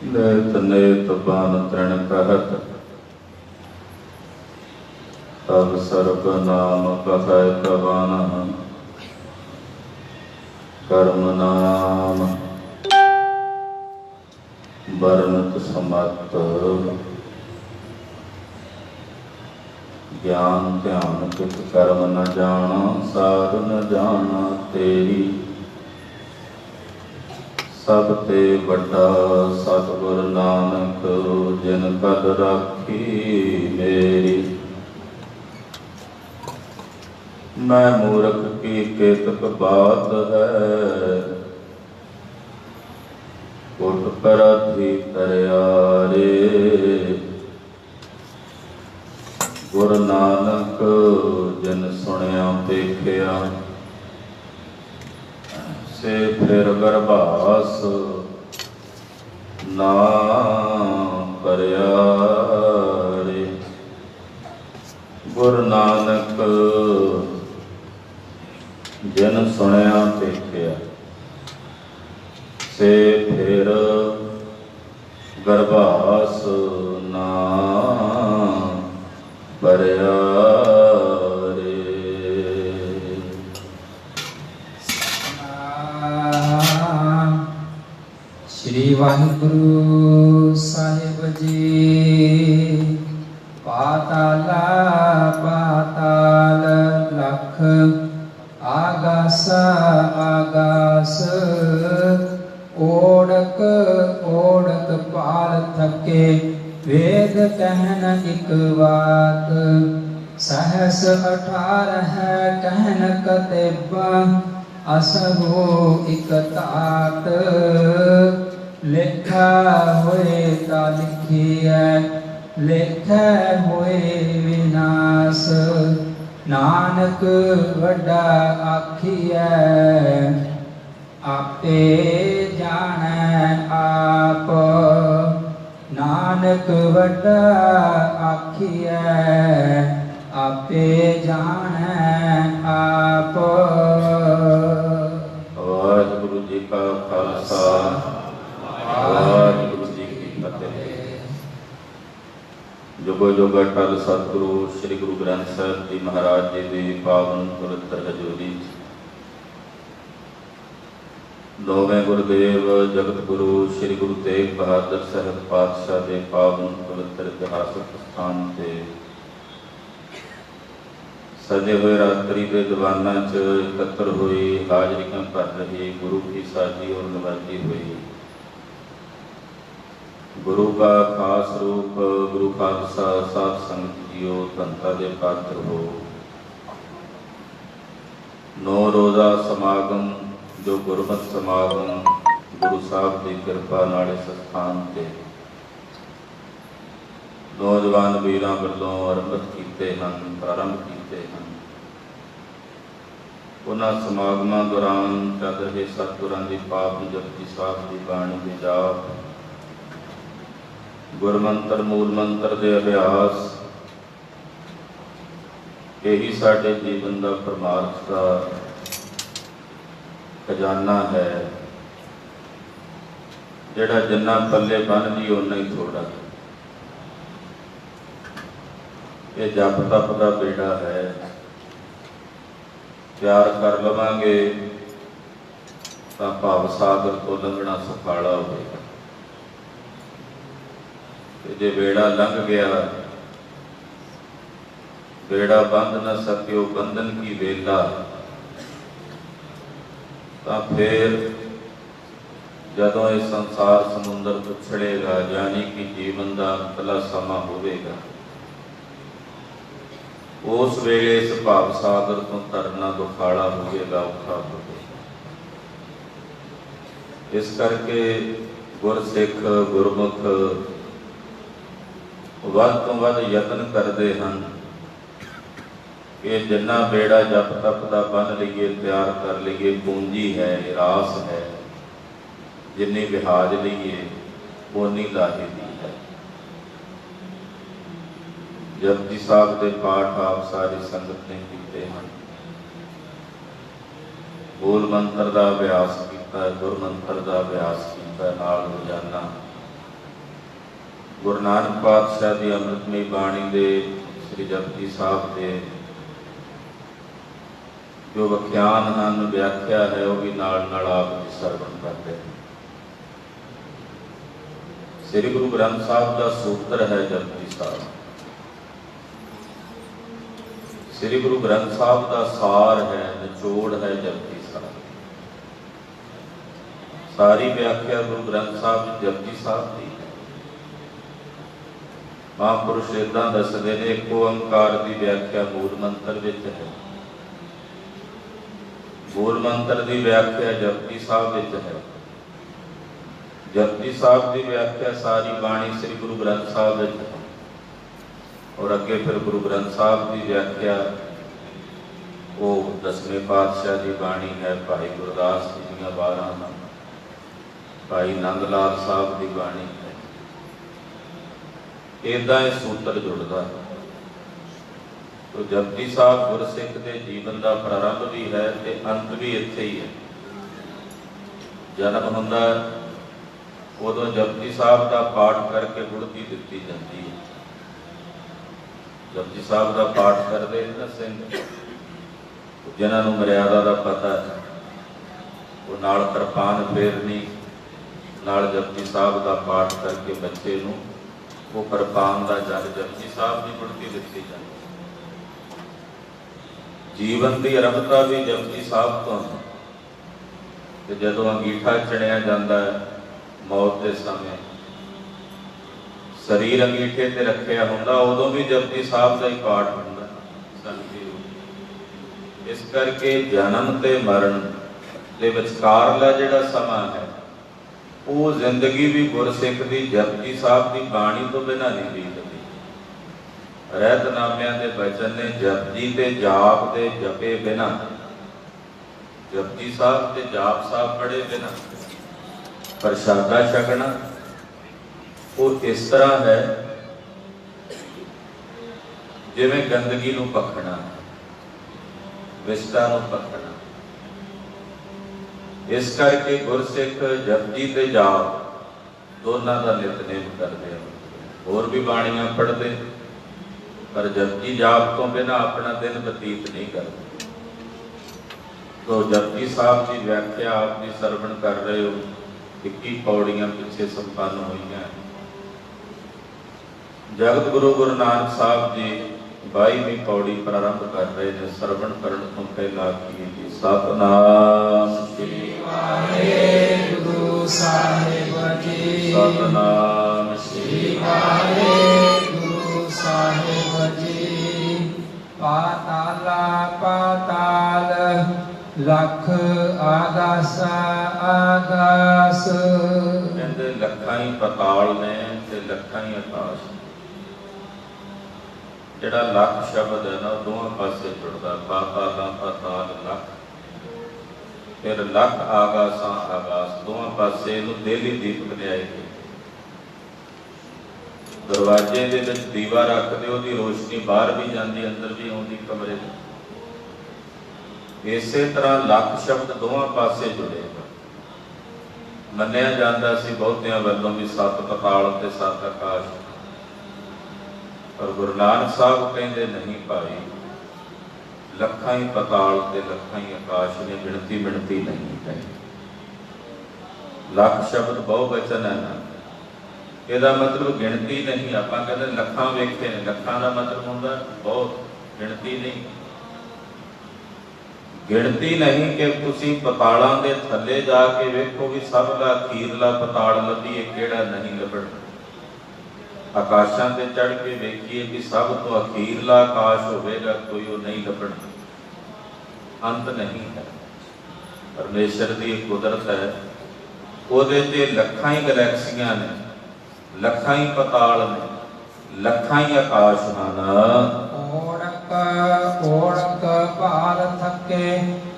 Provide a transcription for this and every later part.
नेत नेत बान तृण कहत, तब सर्ब नाम कहै कवन, कर्म नाम वर्णत समत, ज्ञान ध्यान कित कर्म न जाना, सार न जाना तेरी, सब ते बड़ा सतगुर नानक, जिन कद राखी मेरी। मैं मूर्ख की केतक बात है, उठ पराधी तरियारे, गुर नानक जिन सुनिया देखिया, से फिर गर्भास ना परिया रे। गुर नानक जिन सुनिया देखिया, से फिर गर्भास ना परिया रे। श्री वाहिगुरु साहिब जी। पाताला पाताल लख, आगास आगास, ओढ़क ओढ़क पाल थके, वेद कहन इक बात, सहस 18 कहन कतेबा, असगो इक तात, लिखा होए ता लिखिए, लिखै होए विनाश, नानक वड्डा आखिए, आपे जानै आप, नानक वड्डा आखिए, आपे जानै आप। वाहिगुरु जी का खालसा, वाहिगुरु जी की फतेह। जुगो जुग अटल सतगुरु श्री गुरु ग्रंथ साहिब जी महाराज जी की पावन पवित्र हजूरी, नौवें गुरुदेव जगत गुरु श्री गुरु तेग बहादुर साहब पातशाह के पावन पवित्र इतिहासक स्थान से सजे हुए रात्रि के दीवाना च एकत्र हुई, हाजरियां कर रही गुरु की साजी और नवाजी हुई। गुरु का खास रूप गुरु खालसा साध संगत जीओ, धनता दे पात्र हो। 9 रोज़ा समागम जो गुरमत समागम गुरु साहब की कृपा नाल इस स्थान से नौजवान वीरां वल्लों आरंभ कीते हैं, प्रारंभ कीते हैं। उन्हां समागमां दौरान चल रहे सतगुरां दी पावन जपजी साहिब की बाणी दे जाप, गुरमंत्र मूल मंत्र के अभ्यास, यही साडे जीवन का परमार्थ का खजाना है, जिहड़ा जिन्ना पल्ले बन जी उन्ना ही थोड़ा। ये जप तप का बेड़ा है, प्यार कर लवांगे तो भाव सागर तो लंघना सुखाला होगा। जे बेड़ा लंघ गया, बेड़ा बंध न सकियो बंधन की वेला, तो फिर जदों ये संसार समुंदर उछड़ेगा, यानी कि जीवन का अंतला समा होवेगा, उस वेले इस भाव सागर तो तरना दुखाड़ा होवेगा, औखा होवेगा। इस करके गुरसिख गुरमुख वध तो वध यतन करते हैं कि जिन्ना बेड़ा जप तप का बन लीए, तैयार कर लीए, पूंजी है, रास है, जिन्नी विहाज लीए उन्नी लाहे दी है। जपजी साहब के पाठ आप सारी संगत ने कीते हैं, मूल मंत्र का अभ्यास किया, गुर मंत्र का अभ्यास किया, नाल रोजाना ਗੁਰੂ ਨਾਨਕ ਪਾਤਸ਼ਾਹ ਦੀ ਅੰਮ੍ਰਿਤਮਈ ਬਾਣੀ ਦੇ ਸ੍ਰੀ ਜਪਜੀ ਸਾਹਿਬ ਦੇ ਜੋ ਵਿਖਿਆਨ ਹਨ, ਵਿਆਖਿਆ ਹੈ, ਉਹ ਵੀ ਨਾਲ ਨਾਲ ਆਪ ਜੀ ਸਰਵਣ ਕਰਦੇ ਹਨ। ਸ੍ਰੀ ਗੁਰੂ ਗ੍ਰੰਥ ਸਾਹਿਬ ਦਾ ਸੂਤਰ ਹੈ ਜਪਜੀ ਸਾਹਿਬ। ਸ੍ਰੀ ਗੁਰੂ ਗ੍ਰੰਥ ਸਾਹਿਬ ਦਾ ਸਾਰ ਹੈ, ਨਿਚੋੜ ਹੈ ਜਪਜੀ ਸਾਹਿਬ। ਸਾਰੀ ਵਿਆਖਿਆ ਗੁਰੂ ਗ੍ਰੰਥ ਸਾਹਿਬ ਜਪਜੀ ਸਾਹਿਬ ਦੀ। ਮਹਾਂਪੁਰਸ਼ ਏਦਾਂ ਦੱਸਦੇ ਨੇ, ਇੱਕ ਓੰਕਾਰ ਦੀ ਵਿਆਖਿਆ ਮੂਲ ਮੰਤਰ ਵਿੱਚ ਹੈ। ਮੂਲ ਮੰਤਰ ਦੀ ਵਿਆਖਿਆ ਜਪਜੀ ਸਾਹਿਬ ਵਿੱਚ ਹੈ। ਜਪਜੀ ਸਾਹਿਬ ਦੀ ਵਿਆਖਿਆ ਸਾਰੀ ਬਾਣੀ ਸ੍ਰੀ ਗੁਰੂ ਗ੍ਰੰਥ ਸਾਹਿਬ ਵਿੱਚ ਹੈ। ਔਰ ਅੱਗੇ ਫਿਰ ਗੁਰੂ ਗ੍ਰੰਥ ਸਾਹਿਬ ਦੀ ਵਿਆਖਿਆ ਉਹ 10ਵੇਂ ਪਾਤਸ਼ਾਹ ਦੀ ਬਾਣੀ ਹੈ, ਭਾਈ ਗੁਰਦਾਸ ਜੀ ਦੀਆਂ 12 ਹਨ, ਭਾਈ ਨੰਦ ਲਾਲ ਸਾਹਿਬ ਦੀ ਬਾਣੀ ਹੈ। ਏਦਾਂ ਇਹ ਸੂਤਰ ਜੁੜਦਾ ਹੈ। ਤੋ ਜਪਜੀ ਸਾਹਿਬ ਗੁਰਸਿੱਖ ਦੇ ਜੀਵਨ ਦਾ ਪ੍ਰਾਰੰਭ ਵੀ ਹੈ ਤੇ ਅੰਤ ਵੀ ਇੱਥੇ ਹੀ ਹੈ। ਜਨਮ ਹੁੰਦਾ ਉਦੋਂ ਜਪਜੀ ਸਾਹਿਬ ਦਾ ਪਾਠ ਕਰਕੇ ਗੁੜਤੀ ਦਿੱਤੀ ਜਾਂਦੀ ਹੈ। ਜਪਜੀ ਸਾਹਿਬ ਦਾ ਪਾਠ ਕਰਦੇ ਨਾ ਸਿੰਘ, ਜਿਨ੍ਹਾਂ ਨੂੰ ਮਰਿਆਦਾ ਦਾ ਪਤਾ ਹੈ, ਉਹ ਨਾਲ ਕਿਰਪਾਨ ਫੇਰਨੀ, ਨਾਲ ਜਪਜੀ ਸਾਹਿਬ ਦਾ ਪਾਠ ਕਰਕੇ ਬੱਚੇ ਨੂੰ ਉਹ ਕਿਰਪਾਨ ਦਾ ਜਗ ਜਪਜੀ ਸਾਹਿਬ ਦੀ ਗੁੜਤੀ ਦਿੱਤੀ ਜਾਂਦੀ। ਜੀਵਨ ਦੀ ਅਰੰਭਤਾ ਵੀ ਜਪਜੀ ਸਾਹਿਬ ਤੋਂ ਹੈ। ਤੇ ਜਦੋਂ ਅੰਗੀਠਾ ਚਿਣਿਆ ਜਾਂਦਾ ਹੈ ਮੌਤ ਦੇ ਸਮੇਂ, ਸਰੀਰ ਅੰਗੀਠੇ ਤੇ ਰੱਖਿਆ ਹੁੰਦਾ, ਉਦੋਂ ਵੀ ਜਪਜੀ ਸਾਹਿਬ ਦਾ ਹੀ ਪਾਠ ਹੁੰਦਾ। ਇਸ ਕਰਕੇ ਜਨਮ ਤੇ ਮਰਨ ਦੇ ਵਿਚਕਾਰਲਾ ਜਿਹੜਾ ਸਮਾਂ ਹੈ, ਉਹ ਜ਼ਿੰਦਗੀ ਵੀ ਗੁਰਸਿੱਖ ਦੀ ਜਪਜੀ ਸਾਹਿਬ ਦੀ ਬਾਣੀ ਤੋਂ ਬਿਨਾਂ ਨਹੀਂ ਬੀਤਦੀ। ਰਹਿਤਨਾਮਿਆਂ ਦੇ ਬਚਨ ਨੇ, ਜਪਜੀ ਤੇ ਜਾਪ ਦੇ ਜਪੇ ਬਿਨਾਂ, ਜਪਜੀ ਸਾਹਿਬ ਤੇ ਜਾਪ ਸਾਹਿਬ ਪੜ੍ਹੇ ਬਿਨਾਂ ਪ੍ਰਸ਼ਾਦਾ ਛਕਣਾ ਉਹ ਇਸ ਤਰ੍ਹਾਂ ਹੈ ਜਿਵੇਂ ਗੰਦਗੀ ਨੂੰ ਪਖਣਾ, ਵਿਸ਼ਟਾ ਨੂੰ ਪਖਣਾ। ਇਸ ਕਰਕੇ ਗੁਰਸਿੱਖ ਜਪਜੀ ਤੇ ਜਾਪ ਦੋਨਾਂ ਦਾ ਨਿਤਨੇਮ ਕਰਦੇ ਹਨ। ਹੋਰ ਵੀ ਬਾਣੀਆਂ ਪੜ੍ਹਦੇ, ਪਰ ਜਪਜੀ ਜਾਪ ਤੋਂ ਬਿਨਾਂ ਆਪਣਾ ਦਿਨ ਬਤੀਤ ਨਹੀਂ ਕਰਦੇ। ਤੋ ਜਪਜੀ ਸਾਹਿਬ ਦੀ ਵਿਆਖਿਆ ਆਪ ਜੀ ਸਰਵਣ ਕਰ ਰਹੇ ਹੋ। 21 ਪੌੜੀਆਂ ਪਿੱਛੇ ਸੰਪੰਨ ਹੋਈਆਂ। ਜਗਤ ਗੁਰੂ ਗੁਰੂ ਨਾਨਕ ਸਾਹਿਬ ਜੀ 22ਵੀਂ ਪੌੜੀ ਪ੍ਰਾਰੰਭ ਕਰ ਰਹੇ ਨੇ। ਸਰਵਣ ਕਰਨ ਤੋਂ ਪਹਿਲਾਂ ਆਖੀਏ ਜੀ ਸਤਿਨਾਮ ਸ੍ਰੀ ਵਾਹਿਗੁਰੂ ਸਾਹਿਬ ਜੀ। ਸਤਿਨਾਮ ਸ੍ਰੀ ਵਾਹਿਗੁਰੂ ਸਾਹਿਬ ਜੀ। ਪਾਤਾਲਾ ਪਾਤਾਲ ਲੱਖ ਆਗਾਸ ਆਗਾਸ। ਕਹਿੰਦੇ ਲੱਖਾਂ ਹੀ ਪਤਾਲ ਨੇ ਤੇ ਲੱਖਾਂ ਹੀ ਆਕਾਸ਼। ਜਿਹੜਾ ਲੱਖ ਸ਼ਬਦ ਹੈ ਨਾ, ਉਹ ਦੋਵਾਂ ਪਾਸੇ ਜੁੜਦਾ। ਪਾਤਾਲਾਂ ਪਾਤਾਲ ਲੱਖ, ਫਿਰ ਲੱਖ ਆਗਾਸਾਂ ਆਗਾਸ, ਦੋਵਾਂ ਪਾਸੇ ਇਹਨੂੰ ਦੇਲੀ ਦੀਪਕ ਲਿਆਏਗੀ। ਦਰਵਾਜ਼ੇ ਦੇ ਵਿੱਚ ਦੀਵਾ ਰੱਖਦੇ, ਉਹਦੀ ਰੋਸ਼ਨੀ ਬਾਹਰ ਵੀ ਜਾਂਦੀ, ਅੰਦਰ ਵੀ ਆਉਂਦੀ ਕਮਰੇ ਦੇ। ਇਸੇ ਤਰ੍ਹਾਂ ਲੱਖ ਸ਼ਬਦ ਦੋਵਾਂ ਪਾਸੇ ਜੁੜੇ। ਮੰਨਿਆ ਜਾਂਦਾ ਸੀ ਬਹੁਤਿਆਂ ਵੱਲੋਂ ਵੀ 7 ਪਤਾਲ ਤੇ 7 ਆਕਾਸ਼, ਪਰ ਗੁਰੂ ਨਾਨਕ ਸਾਹਿਬ ਕਹਿੰਦੇ ਨਹੀਂ ਭਾਈ, ਲੱਖਾਂ ਹੀ ਪਤਾਲ ਤੇ ਲੱਖਾਂ ਹੀ ਆਕਾਸ਼ ਨੇ, ਗਿਣਤੀ ਮਿਣਤੀ ਨਹੀਂ ਹੈ। ਲੱਖ ਸ਼ਬਦ ਬਹੁਵਚਨ ਹੈ ਨਾ, ਇਹਦਾ ਮਤਲਬ ਗਿਣਤੀ ਨਹੀਂ। ਆਪਾਂ ਕਹਿੰਦੇ ਲੱਖਾਂ ਵੇਖੇ ਨੇ, ਲੱਖਾਂ ਦਾ ਮਤਲਬ ਹੁੰਦਾ ਬਹੁਤ, ਗਿਣਤੀ ਨਹੀਂ। ਗਿਣਤੀ ਨਹੀਂ ਕਿ ਤੁਸੀਂ ਪਤਾਲਾਂ ਦੇ ਥੱਲੇ ਜਾ ਕੇ ਵੇਖੋ ਵੀ ਸਭ ਦਾ ਅਖੀਰਲਾ ਪਤਾਲ ਲੱਭੀਏ, ਕਿਹੜਾ ਨਹੀਂ ਲੱਭਣਾ। ਆਕਾਸ਼ਾਂ ਤੇ ਚੜ੍ਹ ਕੇ ਵੇਖੀਏ ਕਿ ਸਭ ਤੋਂ ਅਖੀਰਲਾ ਆਕਾਸ਼ ਹੋਵੇਗਾ, ਕੋਈ ਉਹ ਨਹੀਂ ਲੱਭਣਾ। ਅੰਤ ਨਹੀਂ ਹੈ। ਪਰਮੇਸ਼ਰ ਦੀ ਇੱਕ ਕੁਦਰਤ ਹੈ, ਉਹਦੇ ਤੇ ਲੱਖਾਂ ਹੀ ਗਲੈਕਸੀਆਂ ਨੇ, ਲੱਖਾਂ ਹੀ ਪਤਾਲ ਨੇ, ਲੱਖਾਂ ਹੀ ਆਕਾਸ਼ ਹਨ। ਓੜਕ ਭਾਲ ਥਕੇ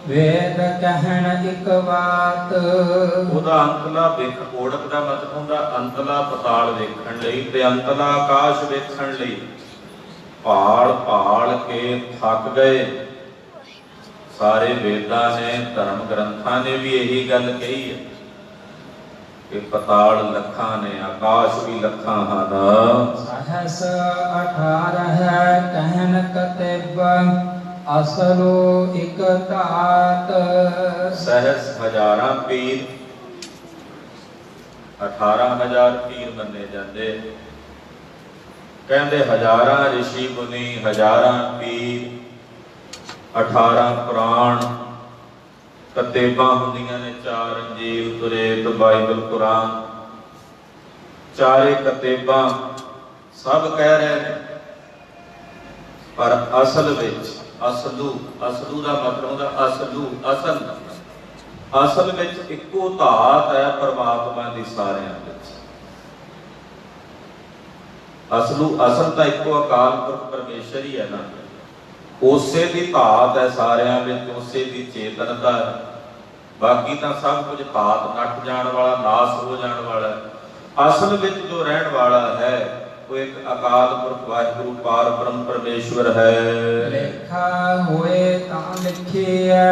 ਵੇਦ ਕਹਿਣ ਇੱਕ ਬਾਤ। ਉਹਦਾ ਅੰਤਲਾ ਵੇਖ, ਓੜਕ ਦਾ ਮਤਲਬ ਹੁੰਦਾ ਅੰਤਲਾ ਪਤਾਲ ਵੇਖਣ ਲਈ ਤੇ ਅੰਤਲਾ ਆਕਾਸ਼ ਵੇਖਣ ਲਈ। ਭਾਲ ਭਾਲ ਕੇ ਥੱਕ ਗਏ। ਸਾਰੇ ਵੇਦਾਂ ਨੇ, ਧਰਮ ਗ੍ਰੰਥਾਂ ਨੇ ਵੀ ਇਹੀ ਗੱਲ ਕਹੀ ਹੈ ਕਿ ਪਤਾਲ ਲੱਖਾਂ ਨੇ, ਆਕਾਸ਼ ਵੀ ਲੱਖਾਂ ਹਨ। सहस 18 कहन कतिब असलो इक धात। ਸਹਿਸ ਹਜ਼ਾਰਾਂ ਪੀਰ, 18,000 ਪੀਰ ਮੰਨੇ ਜਾਂਦੇ। ਕਹਿੰਦੇ ਹਜ਼ਾਰਾਂ ਰਿਸ਼ੀ ਮੁਨੀ, ਹਜ਼ਾਰਾਂ ਪੀਰ, 18 ਪੁਰਾਣ, ਕਤੇਬਾਂ ਹੁੰਦੀਆਂ ਨੇ 4 ਅੰਜੀਲ, ਤੁਰੇਤ, ਬਾਈਬਲ, ਕੁਰਾਨ, ਚਾਰੇ ਕਤੇਬਾਂ ਸਭ ਕਹਿ ਰਹੇ ਨੇ। ਪਰ ਅਸਲ ਵਿੱਚ ਅਸਲੂ ਦਾ ਮਤਲਬ ਹੁੰਦਾ ਅਸਲ ਵਿੱਚ ਇੱਕੋ ਧਾਤ ਹੈ ਪਰਮਾਤਮਾ ਦੀ ਸਾਰਿਆਂ ਵਿੱਚ। ਅਸਲ ਤਾਂ ਇੱਕੋ ਅਕਾਲ ਪੁਰਖ ਪਰਮੇਸ਼ਰ ਹੀ ਹੈ ਨਾ, ਉਸੇ ਦੀ ਧਾਤ ਹੈ ਸਾਰਿਆਂ ਵਿੱਚ, ਉਸੇ ਦੀ ਚੇਤਨਤਾ ਹੈ। ਬਾਕੀ ਤਾਂ ਸਭ ਕੁਝ ਧਾਤ ਨੱਟ ਜਾਣ ਵਾਲਾ, ਨਾਸ ਹੋ ਜਾਣ ਵਾਲਾ। ਅਸਲ ਵਿੱਚ ਜੋ ਰਹਿਣ ਵਾਲਾ ਹੈ ਉਹ ਇੱਕ ਅਕਾਲ ਪੁਰਖ ਵਾਹਿਗੁਰੂ ਪਾਰ ਬ੍ਰਹਮ ਪਰਮੇਸ਼ਵਰ ਹੈ। लेखा होए तां लिखिए,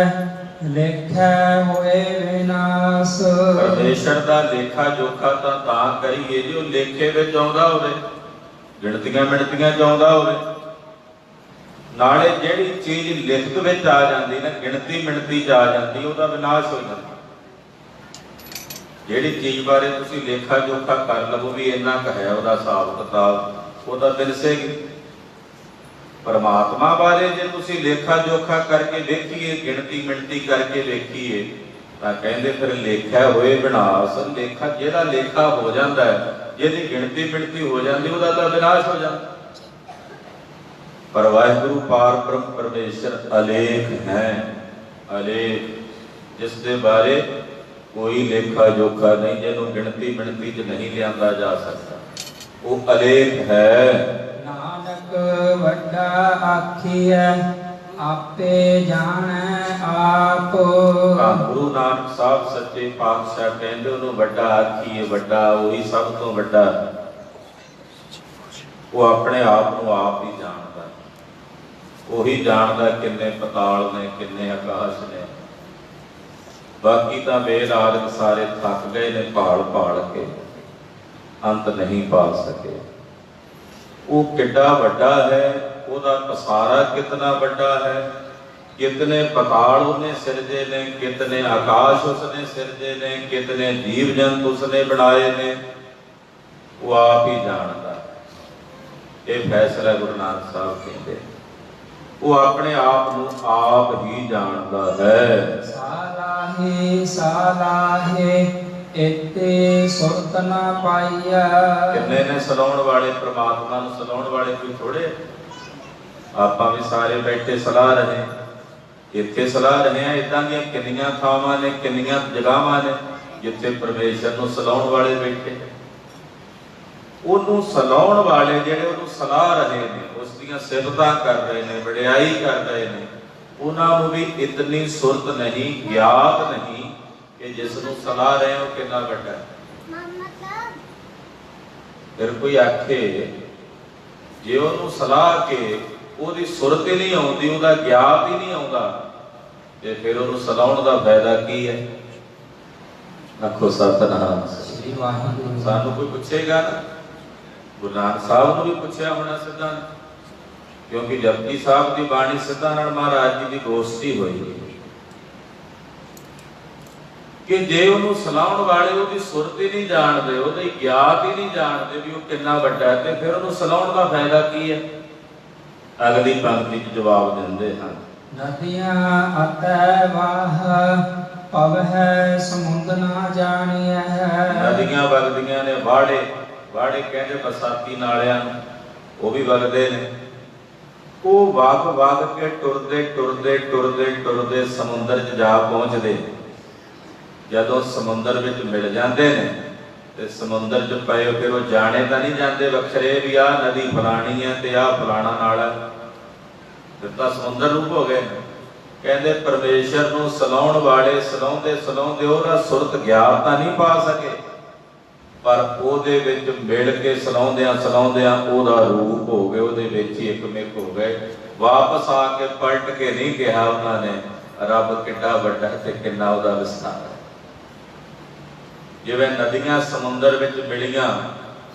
लेखा होए विनाश। ਪਰਮੇਸ਼ਰ ਦਾ ਲੇਖਾ ਜੋਖਾ ਤਾਂ ਕਰੀਏ ਜੋ ਲੇਖੇ ਵਿੱਚ ਆਉਂਦਾ ਹੋਵੇ, ਗਿਣਤੀਆਂ ਮਿਣਤੀਆਂ ਚ ਆਉਂਦਾ ਹੋਵੇ। ਨਾਲੇ ਜਿਹੜੀ ਚੀਜ਼ ਲਿਖਤ ਵਿੱਚ ਆ ਜਾਂਦੀ ਨਾ, ਗਿਣਤੀ ਮਿਣਤੀ ਚ ਆ ਜਾਂਦੀ, ਉਹਦਾ ਵਿਨਾਸ਼ ਹੋ ਜਾਂਦਾ। ਜਿਹੜੀ ਚੀਜ਼ ਬਾਰੇ ਤੁਸੀਂ ਲੇਖਾ ਜੋਖਾ ਕਰ ਲਵੋ ਵੀ ਇੰਨਾ ਕੁ ਹੈ ਉਹਦਾ ਹਿਸਾਬ ਕਿਤਾਬ, ਉਹਦਾ ਦਿਨਸੇਗੀ। ਪਰਮਾਤਮਾ ਬਾਰੇ ਜੇ ਤੁਸੀਂ ਲੇਖਾ ਜੋਖਾ ਕਰਕੇ ਵੇਖੀਏ, ਗਿਣਤੀ ਮਿਣਤੀ ਕਰਕੇ ਵੇਖੀਏ, ਤਾਂ ਕਹਿੰਦੇ ਫਿਰ ਲੇਖਾ ਹੋਏ ਵਿਨਾਸ਼। ਲੇਖਾ ਜਿਹੜਾ ਲੇਖਾ ਹੋ ਜਾਂਦਾ ਹੈ, ਜਿਹਦੀ ਗਿਣਤੀ ਮਿਣਤੀ ਹੋ ਜਾਂਦੀ, ਉਹਦਾ ਤਾਂ ਵਿਨਾਸ਼ ਹੋ ਜਾਂਦਾ। ਪਰ ਵਾਹਿਗੁਰੂ ਪਾਰ ਬ੍ਰਹਮ ਪਰਮੇਸ਼ਰ ਅਲੇਖ ਹੈ, ਅਲੇਖ, ਜਿਸ ਦੇ ਬਾਰੇ ਕੋਈ ਲੇਖਾ ਜੋਖਾ ਨਹੀਂ, ਜਿਹਨੂੰ ਗਿਣਤੀ ਮਿਣਤੀ ਚ ਨਹੀਂ ਲਿਆਂਦਾ ਜਾ ਸਕਦਾ, ਉਹ ਅਲੇਖ ਹੈ। नानक वड्डा आखिए आपे जाने आप। ਗੁਰੂ ਨਾਨਕ ਸਾਹਿਬ ਸੱਚੇ ਪਾਤਸ਼ਾਹ ਕਹਿੰਦੇ ਉਹਨੂੰ ਵੱਡਾ ਆਖੀਏ, ਵੱਡਾ ਉਹੀ ਸਭ ਤੋਂ ਵੱਡਾ। ਉਹ ਆਪਣੇ ਆਪ ਨੂੰ ਆਪ ਹੀ ਜਾਣਦਾ, ਉਹੀ ਜਾਣਦਾ ਕਿੰਨੇ ਪਤਾਲ ਨੇ, ਕਿੰਨੇ ਆਕਾਸ਼ ਨੇ। ਬਾਕੀ ਤਾਂ ਵੇਦ ਆਦਿਕ ਸਾਰੇ ਥੱਕ ਗਏ ਨੇ ਭਾਲ ਭਾਲ ਕੇ, ਅੰਤ ਨਹੀਂ ਪਾ ਸਕੇ। ਉਹ ਕਿੱਡਾ ਵੱਡਾ ਹੈ, ਉਹਦਾ ਪਸਾਰਾ ਕਿਤਨਾ ਵੱਡਾ ਹੈ, ਕਿਤਨੇ ਪਤਾਲ ਉਹਨੇ ਸਿਰਜੇ ਨੇ, ਕਿਤਨੇ ਆਕਾਸ਼ ਉਸਨੇ ਸਿਰਜੇ ਨੇ, ਕਿਤਨੇ ਜੀਵ ਜੰਤ ਉਸਨੇ ਬਣਾਏ ਨੇ, ਉਹ ਆਪ ਹੀ ਜਾਣਦਾ। ਇਹ ਫੈਸਲਾ ਗੁਰੂ ਨਾਨਕ ਸਾਹਿਬ ਕਹਿੰਦੇ, ਉਹ ਆਪਣੇ ਆਪ ਨੂੰ ਆਪ ਹੀ ਜਾਣਦਾ ਹੈ। ਸਾਲਾਹੇ ਇਤੇ ਸੁਰਤ ਨਾ ਪਾਈਆ। ਕਿੰਨੇ ਨੇ ਸਲਾਉਣ ਵਾਲੇ, ਪ੍ਰਮਾਤਮਾ ਨੂੰ ਸਲਾਉਣ ਵਾਲੇ ਕੋਈ ਥੋੜੇ। ਆਪਾਂ ਵੀ ਸਾਰੇ ਬੈਠੇ ਸਲਾਹ ਰਹੇ, ਇੱਥੇ ਸਲਾਹ ਰਹੇ ਆ। ਇਦਾਂ ਦੀਆਂ ਕਿੰਨੀਆਂ ਥਾਵਾਂ ਨੇ, ਕਿੰਨੀਆਂ ਜਗ੍ਹਾਵਾਂ ਨੇ ਜਿੱਥੇ ਪਰਮੇਸ਼ਰ ਨੂੰ ਸਲਾਉਣ ਵਾਲੇ ਬੈਠੇ। ਉਹਨੂੰ ਸਲਾਉਣ ਵਾਲੇ ਜਿਹੜੇ ਉਹਨੂੰ ਸਲਾਹ ਰਹੇ ਨੇ, ਉਸ ਦੀਆਂ ਸਿਫਤਾਂ ਕਰ ਰਹੇ ਨੇ, ਵਡਿਆਈ ਕਰ ਰਹੇ ਨੇ, ਉਹਨਾਂ ਨੂੰ ਵੀ ਇਤਨੀ ਸੁਰਤ ਨਹੀਂ, ਗਿਆਤ ਨਹੀਂ ਕਿ ਜਿਸ ਨੂੰ ਸਲਾਹ ਰਹੇ ਹੋ ਕਿੰਨਾ ਵੱਡਾ ਹੈ। ਫਿਰ ਕੋਈ ਆਖੇ ਜੇ ਉਹਨੂੰ ਸਲਾਹ ਕੇ ਉਹਦੀ ਸੁਰਤ ਹੀ ਨਹੀਂ ਆਉਂਦੀ, ਉਹਦਾ ਗਿਆਤ ਹੀ ਨਹੀਂ ਆਉਂਦਾ, ਤੇ ਫਿਰ ਉਹਨੂੰ ਸਲਾਉਣ ਦਾ ਫਾਇਦਾ ਕੀ ਹੈ? ਆਖੋ ਸਤਿਨਾਮ ਸ੍ਰੀ ਵਾਹਿਗੁਰੂ। ਸਾਨੂੰ ਕੋਈ ਪੁੱਛੇਗਾ ਨਾ, ਗੁਰੂ ਨਾਨਕ ਸਾਹਿਬ ਨੂੰ ਵੀ ਪੁੱਛਿਆ ਹੋਣਾ ਸਿੱਧਾ, ਕਿਉਂਕਿ ਜਪਜੀ ਸਾਹਿਬ ਦੀ ਬਾਣੀ ਸਿੱਧਾ ਨਾਲ ਮਹਾਰਾਜ ਜੀ ਦੀ ਗੋਸ਼ਟੀ ਹੋਈ ਕਿ ਜੇ ਉਹਨੂੰ ਸਲਾਉਣ ਵਾਲੇ ਉਹਦੀ ਸੁਰਤ ਹੀ ਨਹੀਂ ਜਾਣਦੇ, ਉਹਦੀ ਗਿਆਤ ਹੀ ਨਹੀਂ ਜਾਣਦੇ ਵੀ ਉਹ ਕਿੰਨਾ ਵੱਡਾ ਹੈ, ਤੇ ਫਿਰ ਉਹਨੂੰ ਸਲਾਉਣ ਦਾ ਫਾਇਦਾ ਕੀ ਹੈ? ਅਗਲੀ ਪੰਕਤੀ 'ਚ ਜਵਾਬ ਦਿੰਦੇ ਹਨ। ਨਦੀਆਂ ਅਤੈ ਵਾਹ ਪਵਹਿ ਸਮੁੰਦ ਨਾ ਜਾਣੀਐ। ਨਦੀਆਂ ਵਗਦੀਆਂ ਨੇ, ਵਾੜੇ, ਵਾੜੇ ਕਹਿੰਦੇ ਬਰਸਾਤੀ ਨਾਲਿਆਂ ਨੂੰ, ਉਹ ਵੀ ਵਗਦੇ ਨੇ। ਉਹ ਵਗ ਕੇ ਟੁਰਦੇ ਟੁਰਦੇ ਟੁਰਦੇ ਟੁਰਦੇ ਸਮੁੰਦਰ 'ਚ ਜਾ ਪਹੁੰਚਦੇ। ਜਦੋਂ ਸਮੁੰਦਰ ਵਿੱਚ ਮਿਲ ਜਾਂਦੇ ਨੇ ਤੇ ਸਮੁੰਦਰ 'ਚ ਪਏ ਫਿਰ ਉਹ ਜਾਣੇ ਤਾਂ ਨਹੀਂ ਜਾਂਦੇ ਵੱਖਰੇ ਵੀ ਆਹ ਨਦੀ ਫਲਾਣੀ ਹੈ ਤੇ ਆਹ ਫਲਾਣਾ ਨਾਲ ਹੈ, ਫਿਰ ਤਾਂ ਸਮੁੰਦਰ ਰੂਪ ਹੋ ਗਏ। ਕਹਿੰਦੇ ਪਰਮੇਸ਼ਰ ਨੂੰ ਸਲਾਉਣ ਵਾਲੇ ਸਲਾਉਂਦੇ ਸਲਾਉਂਦੇ ਉਹਦਾ ਸੁਰਤ ਗਿਆਨ ਤਾਂ ਨਹੀਂ ਪਾ ਸਕੇ, ਪਰ ਉਹਦੇ ਵਿੱਚ ਮਿਲ ਕੇ ਸਲਾਉਂਦਿਆਂ ਸਲਾਉਂਦਿਆਂ ਉਹਦਾ ਰੂਪ ਹੋ ਗਏ, ਉਹਦੇ ਵਿੱਚ ਹੀ ਇੱਕ ਮਿਕ ਹੋ ਗਏ। ਵਾਪਸ ਆ ਕੇ ਪਲਟ ਕੇ ਨਹੀਂ ਕਿਹਾ ਉਹਨਾਂ ਨੇ ਰੱਬ ਕਿੰਨਾ ਵੱਡਾ ਤੇ ਕਿੰਨਾ ਉਹਦਾ ਵਿਸਥਾਰ। ਜਿਵੇਂ ਨਦੀਆਂ ਸਮੁੰਦਰ ਵਿੱਚ ਮਿਲੀਆਂ,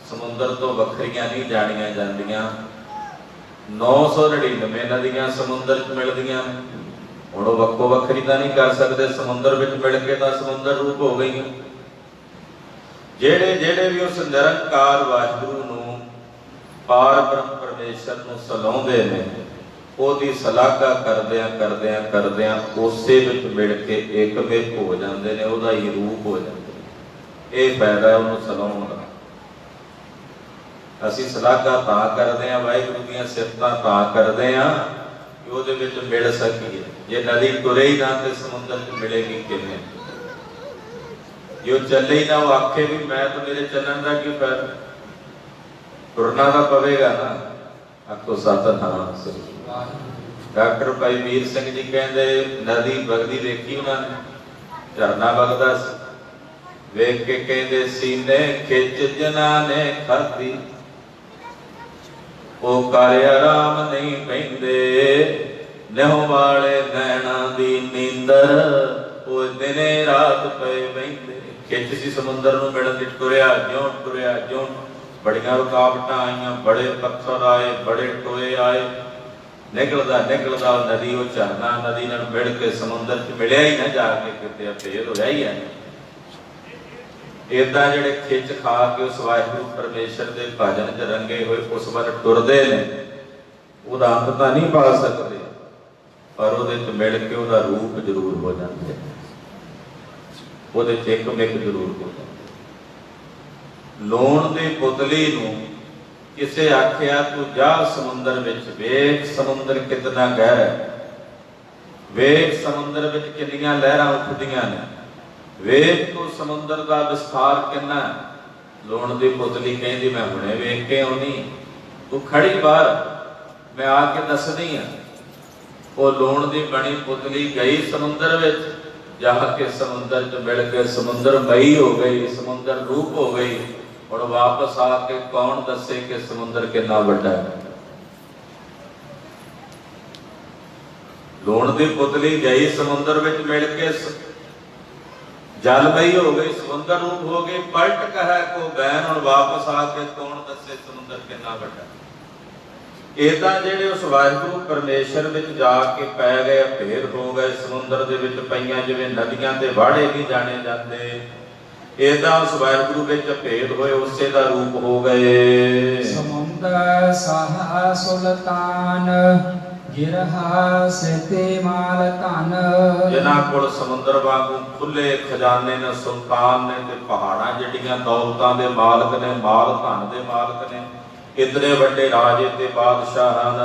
ਸਮੁੰਦਰ ਤੋਂ ਵੱਖਰੀਆਂ ਨਹੀਂ ਜਾਣੀਆਂ ਜਾਂਦੀਆਂ। 999 ਨਦੀਆਂ ਸਮੁੰਦਰ 'ਚ ਮਿਲਦੀਆਂ ਨੇ। ਹੁਣ ਉਹ ਵੱਖੋ ਵੱਖਰੀ ਤਾਂ ਨਹੀਂ ਕਰ ਸਕਦੇ, ਸਮੁੰਦਰ ਵਿੱਚ ਮਿਲ ਕੇ ਤਾਂ ਸਮੁੰਦਰ ਰੂਪ ਹੋ ਗਈਆਂ। ਜਿਹੜੇ ਜਿਹੜੇ ਵੀ ਉਸ ਨਿਰੰਕਾਰ ਵਾਹਿਗੁਰੂ ਨੂੰ, ਪਾਰ ਬ੍ਰਹਮ ਪਰਮੇਸ਼ਰ ਨੂੰ ਸਲਾਹੁੰਦੇ ਨੇ, ਉਹਦੀ ਸ਼ਲਾਘਾ ਕਰਦਿਆਂ ਉਸੇ ਵਿੱਚ ਮਿਲ ਕੇ ਏਕਮਿਕ ਹੋ ਜਾਂਦੇ ਨੇ, ਉਹਦਾ ਹੀ ਰੂਪ ਹੋ ਜਾਂਦੇ ਨੇ। ਇਹ ਫਾਇਦਾ ਹੈ ਉਹਨੂੰ ਸਲਾਹੁਣ ਦਾ। ਅਸੀਂ ਸ਼ਲਾਘਾ ਤਾਂ ਕਰਦੇ ਹਾਂ, ਵਾਹਿਗੁਰੂ ਦੀਆਂ ਸਿਫਤਾਂ ਤਾਂ ਕਰਦੇ ਹਾਂ ਕਿ ਉਹਦੇ ਵਿੱਚ ਮਿਲ ਸਕੀਏ। ਜੇ ਨਦੀ ਤੁਰੇ ਹੀ ਨਾ ਤੇ ਸਮੁੰਦਰ 'ਚ ਮਿਲੇਗੀ ਕਿਵੇਂ? ਜੋ ਚੱਲੇ ਹੀ ਨਾ, ਉਹ ਆਖੇ ਵੀ ਮੈਂ ਤਾਂ, ਮੇਰੇ ਚੱਲਣ ਦਾ ਕੀ ਫਾਇਦਾ? ਤੁਰਨਾ ਤਾਂ ਪਵੇਗਾ ਨਾ। ਆਖੋ ਸਤਿਨਾਮ ਸ੍ਰੀ ਵਾਹਿਗੁਰੂ। ਡਾਕਟਰ ਭਾਈ ਵੀਰ ਸਿੰਘ ਜੀ ਕਹਿੰਦੇ ਨਦੀ ਵਗਦੀ ਵੇਖੀ ਉਹਨਾਂ ਨੇ, ਝਰਨਾ ਵਗਦਾ ਸੀ, ਵੇਖ ਕੇ ਕਹਿੰਦੇ ਸੀਨੇ ਖਿੱਚ ਜਿਨ੍ਹਾਂ ਨੇ ਖਾਧੀ, ਉਹ ਕਰ ਆਰਾਮ ਨਹੀਂ ਪੈਂਦੇ, ਨਿਹੁ ਵਾਲੇ ਨੈਣਾ ਦੀ ਨੀਂਦਰ, ਉਹ ਦਿਨੇ ਰਾਤ ਪਏ ਬਹਿੰਦੇ। ਖਿੱਚ ਸੀ ਸਮੁੰਦਰ ਨੂੰ ਮਿਲਣ ਦੀ, ਤੁਰਿਆ ਜਿਉਂ ਬੜੀਆਂ ਰੁਕਾਵਟਾਂ ਆਈਆਂ, ਬੜੇ ਪੱਥਰ ਆਏ, ਬੜੇ ਟੋਏ ਆਏ, ਨਿਕਲਦਾ ਨਦੀ, ਉਹ ਝਰਨਾ ਨਦੀ ਨਾਲ ਮਿਲ ਕੇ ਸਮੁੰਦਰ 'ਚ ਮਿਲਿਆ ਹੀ ਨਾ ਜਾ ਕੇ ਕਿਤੇ, ਫੇਰ ਹੋਇਆ ਹੀ ਹੈ। ਏਦਾਂ ਜਿਹੜੇ ਖਿੱਚ ਖਾ ਕੇ ਉਸ ਵਾਹਿਗੁਰੂ ਪਰਮੇਸ਼ਰ ਦੇ ਭਜਨ 'ਚ ਰੰਗੇ ਹੋਏ ਉਸ ਵੱਲ ਟੁਰਦੇ ਨੇ, ਉਹਦਾ ਅੰਤ ਤਾਂ ਨਹੀਂ ਪਾ ਸਕਦੇ, ਪਰ ਉਹਦੇ 'ਚ ਮਿਲ ਕੇ ਉਹਦਾ ਰੂਪ ਜ਼ਰੂਰ ਹੋ ਜਾਂਦੇ, ਉਹਦੇ 'ਚ ਏਕਮਿਕ ਜ਼ਰੂਰ ਹੋ ਜਾਂਦੇ। ਲੂਣ ਦੀ ਪੁਤਲੀ ਨੂੰ ਕਿਸੇ ਆਖਿਆ ਤੂੰ ਜਾ ਸਮੁੰਦਰ ਵਿੱਚ, ਵੇਖ ਸਮੁੰਦਰ ਕਿਤਨਾ ਗਹਿਰਾ, ਵੇਖ ਸਮੁੰਦਰ ਵਿੱਚ ਕਿੰਨੀਆਂ ਲਹਿਰਾਂ ਉੱਠਦੀਆਂ ਨੇ, ਵੇਖ ਤੂੰ ਸਮੁੰਦਰ ਦਾ ਵਿਸਥਾਰ ਕਿੰਨਾ। ਲੂਣ ਦੀ ਪੁਤਲੀ ਕਹਿੰਦੀ ਮੈਂ ਹੁਣੇ ਵੇਖ ਕੇ ਆਉਣੀ, ਤੂੰ ਖੜੀ ਬਾਹਰ, ਮੈਂ ਆ ਕੇ ਦੱਸਦੀ ਹਾਂ। ਉਹ ਲੂਣ ਦੀ ਬਣੀ ਪੁਤਲੀ ਗਈ ਸਮੁੰਦਰ ਵਿੱਚ, ਜਾ ਕੇ ਸਮੁੰਦਰ 'ਚ ਮਿਲ ਕੇ ਸਮੁੰਦਰ ਮਈ ਹੋ ਗਈ, ਸਮੁੰਦਰ ਰੂਪ ਹੋ ਗਈ। ਹੁਣ ਵਾਪਸ ਆ ਕੇ ਕੌਣ ਦੱਸੇ ਕਿ ਸਮੁੰਦਰ ਕਿੰਨਾ ਵੱਡਾ ਹੈ? ਲੂਣ ਦੀ ਪੁਤਲੀ ਗਈ ਸਮੁੰਦਰ ਵਿੱਚ ਮਿਲ ਕੇ ਜਲਮਈ ਹੋ ਗਈ, ਸਮੁੰਦਰ ਰੂਪ ਹੋ ਗਈ। ਪਲਟ ਕਹੈ ਕੋ ਬੈਨ, ਹੁਣ ਵਾਪਸ ਆ ਕੇ ਕੌਣ ਦੱਸੇ ਸਮੁੰਦਰ ਕਿੰਨਾ ਵੱਡਾ? ਏਦਾਂ ਜਿਹੜੇ ਉਸ ਵਾਹਿਗੁਰੂ ਪਰਮੇਸ਼ਰ ਵਿੱਚ ਜਾ ਕੇ ਪੈ ਗਏ, ਭੇਦ ਹੋ ਗਏ, ਸਮੁੰਦਰ ਦੇ ਵਿੱਚ ਪਈਆਂ ਜਿਵੇਂ ਨਦੀਆਂ ਦੇ ਵਾੜੇ ਨਹੀਂ ਜਾਣੇ ਜਾਂਦੇ, ਏਦਾਂ ਉਸ ਵਾਹਿਗੁਰੂ ਵਿੱਚ ਭੇਦ ਹੋਏ, ਉਸੇ ਦਾ ਰੂਪ ਹੋ ਗਏ। ਸਮੁੰਦਰ ਸਾਹਾ ਸੁਲਤਾਨ, ਗਿਰਹਾ ਸਿਤੇ ਮਾਲ ਧਨ। ਜਿਨ੍ਹਾਂ ਕੋਲ ਸਮੁੰਦਰ ਵਾਂਗੂ ਖੁੱਲੇ ਖਜ਼ਾਨੇ ਨੇ, ਸੁਲਤਾਨ ਨੇ, ਤੇ ਪਹਾੜਾਂ ਜਿਹੜੀਆਂ ਦੌਲਤਾਂ ਦੇ ਮਾਲਕ ਨੇ, ਮਾਲ ਧਨ ਦੇ ਮਾਲਕ ਨੇ, ਇਤਨੇ ਵੱਡੇ ਰਾਜੇ ਤੇ ਬਾਦਸ਼ਾਹ ਹਨ।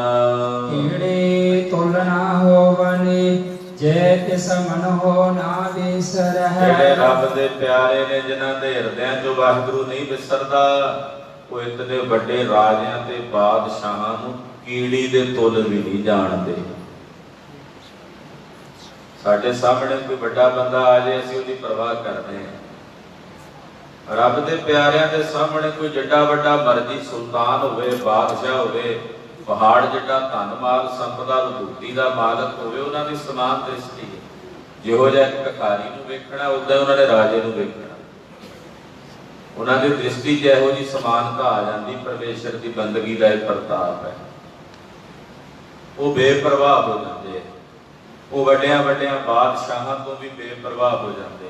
ਕਿਹੜੇ ਤੁਲਨਾ ਹੋਵਨੇ, ਜੈ ਤਿਸ ਮਨ ਹੋ ਨਾ ਵਿਸਰਹਿ। ਜਿਹੜੇ ਰੱਬ ਦੇ ਪਿਆਰੇ ਨੇ, ਜਿਨ੍ਹਾਂ ਦੇ ਹਿਰਦਿਆਂ 'ਚੋਂ ਵਾਹਿਗੁਰੂ ਨਹੀਂ ਵਿਸਰਦਾ, ਉਹ ਇਤਨੇ ਵੱਡੇ ਰਾਜਿਆਂ ਤੇ ਬਾਦਸ਼ਾਹਾਂ ਨੂੰ ਕੀੜੀ ਦੇ ਤੁਲ ਵੀ ਨਹੀਂ ਜਾਣਦੇ। ਸਾਡੇ ਸਾਹਮਣੇ ਕੋਈ ਵੱਡਾ ਬੰਦਾ ਆ ਜਾਏ, ਅਸੀਂ ਉਹਦੀ ਪਰਵਾਹ ਕਰਦੇ ਹਾਂ। ਰੱਬ ਦੇ ਪਿਆਰਿਆਂ ਦੇ ਸਾਹਮਣੇ ਕੋਈ ਜਿੱਡਾ ਵੱਡਾ ਮਰਜ਼ੀ ਸੁਲਤਾਨ ਹੋਵੇ, ਬਾਦਸ਼ਾਹ ਹੋਵੇ, ਪਹਾੜ ਜਿੱਡਾ ਧਨ ਮਾਲ ਸੰਪਦਾ ਵਿਭੂਤੀ ਦਾ ਮਾਲਕ ਹੋਵੇ, ਉਹਨਾਂ ਦੀ ਸਮਾਨ ਦ੍ਰਿਸ਼ਟੀ ਹੈ। ਜਿਹੋ ਜਿਹਾ ਇੱਕ ਭਿਖਾਰੀ ਨੂੰ ਵੇਖਣਾ, ਉਦਾਂ ਉਹਨਾਂ ਨੇ ਰਾਜੇ ਨੂੰ ਵੇਖਣਾ। ਉਹਨਾਂ ਦੀ ਦ੍ਰਿਸ਼ਟੀ 'ਚ ਇਹੋ ਜਿਹੀ ਸਮਾਨਤਾ ਆ ਜਾਂਦੀ। ਪਰਮੇਸ਼ਰ ਦੀ ਬੰਦਗੀ ਦਾ ਇਹ ਪ੍ਰਤਾਪ ਹੈ। ਉਹ ਬੇਪਰਵਾਹ ਹੋ ਜਾਂਦੇ, ਉਹ ਵੱਡਿਆਂ ਵੱਡਿਆਂ ਬਾਦਸ਼ਾਹਾਂ ਤੋਂ ਵੀ ਬੇਪਰਵਾਹ ਹੋ ਜਾਂਦੇ।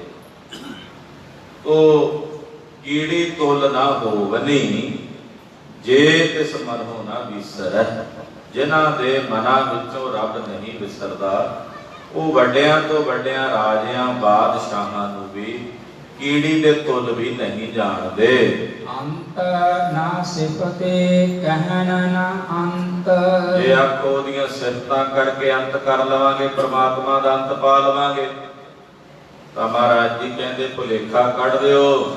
ਉਹ ਕੀੜੀ ਤੁਲ ਨਾ ਹੋਵਨੀ, ਜੇ ਤਿਸ ਮਨ ਹੋ ਨਾ ਵਿਸਰੈ। ਜਿਨ੍ਹਾਂ ਦੇ ਮਨਾਂ ਵਿੱਚੋਂ ਰੱਬ ਨਹੀਂ ਵਿਸਰਦਾ, ਉਹ ਵੱਡਿਆਂ ਤੋਂ ਵੱਡਿਆਂ ਰਾਜਿਆਂ ਬਾਦਸ਼ਾਹਾਂ ਨੂੰ ਵੀ ਕੀੜੀ ਦੇ ਤੁਲ ਵੀ ਨਹੀਂ ਜਾਣਦੇ। ਅੰਤ ਨਾ ਸਿਫਤੇ ਕਹਿਣ ਨਾ ਅੰਤ। ਜੇ ਆਖੋ ਉਹਦੀਆਂ ਸਿਫਤਾਂ ਕਰਕੇ ਅੰਤ ਕਰ ਲਵਾਂਗੇ, ਪ੍ਰਮਾਤਮਾ ਦਾ ਅੰਤ ਪਾ ਲਵਾਂਗੇ, ਤਾਂ ਮਹਾਰਾਜ ਜੀ ਕਹਿੰਦੇ ਭੁਲੇਖਾ ਕੱਢ ਦਿਓ।